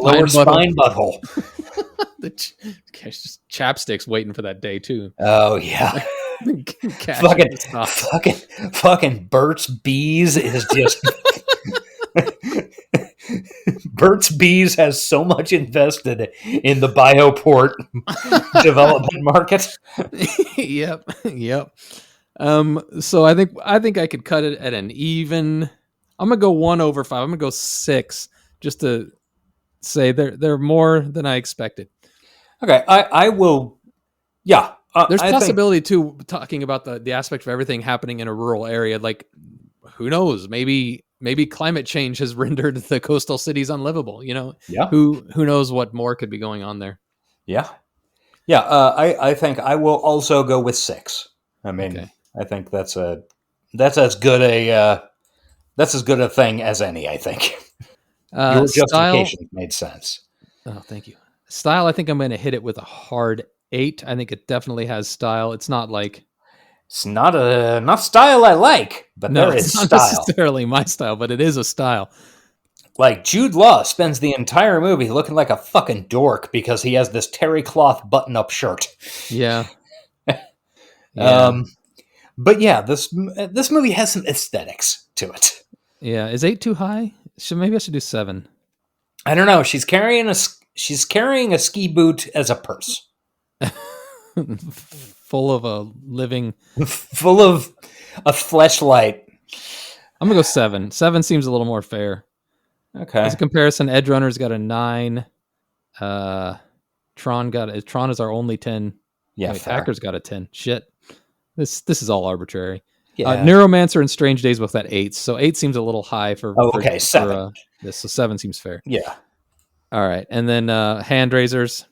lower spine butthole. Just chapsticks waiting for that day too. Oh yeah. fucking Burt's Bees is just Burt's Bees has so much invested in the Bioport development market. Yep. So I think I could cut it at an even. I'm gonna go 1 over 5. I'm gonna go 6, just to say they're more than I expected. Okay, I will. Yeah, there's possibility too. Talking about the aspect of everything happening in a rural area, like who knows? Maybe climate change has rendered the coastal cities unlivable. Yeah. Who knows what more could be going on there? Yeah. I think I will also go with 6. I mean. Okay. I think that's as good a thing as any. I think your justification made sense. Oh, thank you. Style, I think I'm going to hit it with a hard 8. I think it definitely has style. It's not style I like, but no, there is not style. Necessarily my style, but it is a style. Like Jude Law spends the entire movie looking like a fucking dork because he has this terry cloth button-up shirt. Yeah. But yeah, this movie has some aesthetics to it. Yeah, is 8 too high? Maybe I should do 7. I don't know. She's carrying a ski boot as a purse, full of a fleshlight. I'm gonna go 7. 7 seems a little more fair. Okay. As a comparison, Edge Runner's got a 9. Tron is our only 10. Yeah, Hacker's got a 10. Shit. This is all arbitrary. Yeah. Neuromancer and Strange Days both at 8, so 8 seems a little high for. Okay, 7. This, so 7 seems fair. Yeah. All right, and then Hand Raisers.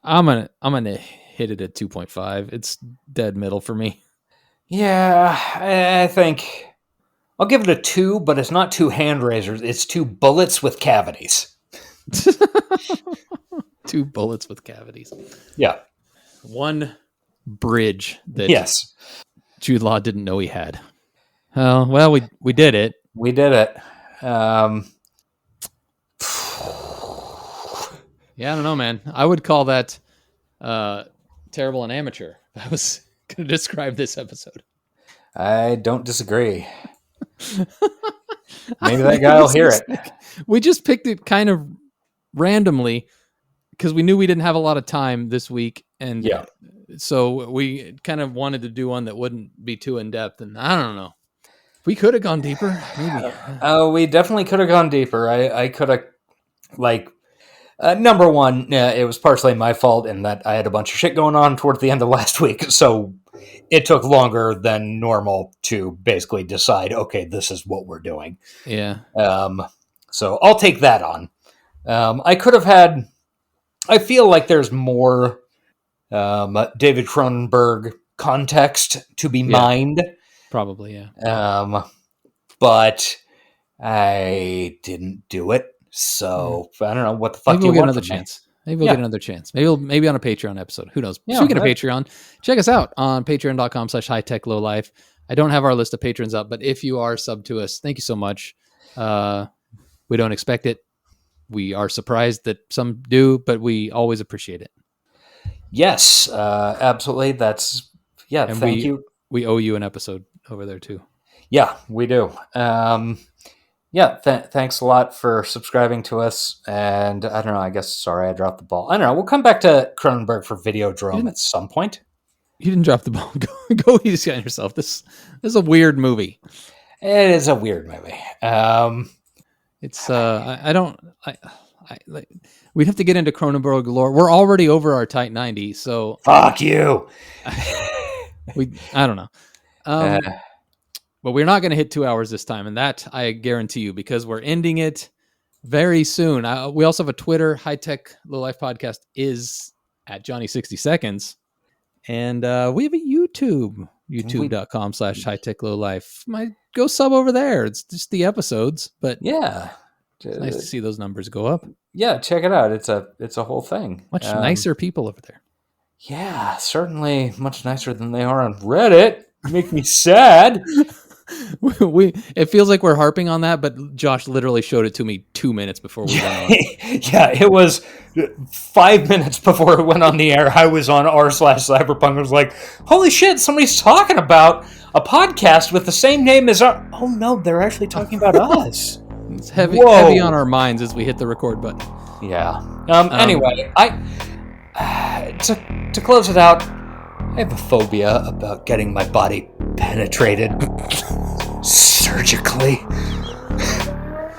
I'm gonna hit it at 2.5. It's dead middle for me. Yeah, I think I'll give it a 2, but it's not 2 hand razors. It's 2 bullets with cavities. 2 bullets with cavities. Yeah. 1 bridge that Yes. Jude Law didn't know he had. Oh, well, we did it. We did it. Yeah, I don't know, man. I would call that terrible and amateur. I was going to describe this episode. I don't disagree. Maybe that guy will hear it. We just picked it kind of randomly because we knew we didn't have a lot of time this week. And Yeah. So we kind of wanted to do one that wouldn't be too in-depth. And I don't know. We could have gone deeper, maybe. We definitely could have gone deeper. I could have, like, number one, it was partially my fault in that I had a bunch of shit going on towards the end of last week. So it took longer than normal to basically decide, okay, this is what we're doing. Yeah. So I'll take that on. I could have had, I feel like there's more David Cronenberg context to be mined. Probably, yeah. But I didn't do it. So I don't know what the fuck Maybe you we'll get want another from me. chance. Maybe we'll get another chance. Maybe on a Patreon episode. Who knows? Yeah, Speaking of right. Patreon, check us out on patreon.com/hightechlowlife. I don't have our list of patrons up, but if you are sub to us, thank you so much. We don't expect it. We are surprised that some do, but we always appreciate it. Yes, absolutely. That's, yeah, And thank you. We owe you an episode over there too. Yeah, we do. Thanks a lot for subscribing to us. And I don't know, I guess, sorry, I dropped the ball. I don't know. We'll come back to Cronenberg for Videodrome at some point. You didn't drop the ball. Go easy on yourself. This is a weird movie. It is a weird movie. It's we'd have to get into Cronenberg lore. We're already over our tight 90, so fuck you. I don't know. But we're not going to hit 2 hours this time, and that I guarantee you, because we're ending it very soon. We also have a Twitter, High Tech Low Life Podcast is at Johnny60 Seconds. And we have a YouTube, youtube.com/High Tech Low Life. Go sub over there. It's just the episodes, but yeah, it's nice to see those numbers go up. Yeah, check it out. It's a whole thing. Much nicer people over there. Yeah, certainly much nicer than they are on Reddit. Make me sad. It feels like we're harping on that, but Josh literally showed it to me 2 minutes before we went on. Yeah, it was 5 minutes before it went on the air. I was on r/Cyberpunk. I was like, holy shit, somebody's talking about a podcast with the same name as our... Oh no, they're actually talking about us. It's heavy on our minds as we hit the record button. Yeah. Anyway, to close it out, I have a phobia about getting my body penetrated surgically.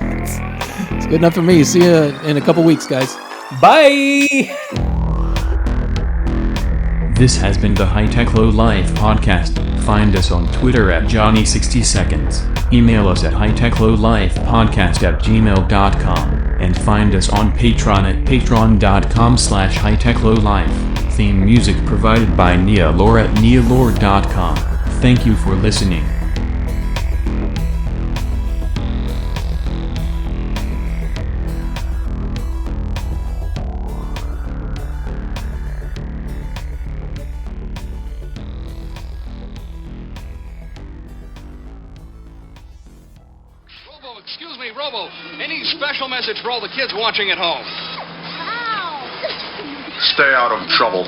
It's good enough for me. See you in a couple weeks, guys. Bye! This has been the High Tech Low Life podcast. Find us on Twitter at Johnny60 Seconds. Email us at hightechlowlifepodcast@gmail.com. And find us on Patreon at patreon.com/hightechlowlife. Theme music provided by Nia Lore at nialore.com. Thank you for listening. Excuse me, Robo. Any special message for all the kids watching at home? Stay out of trouble.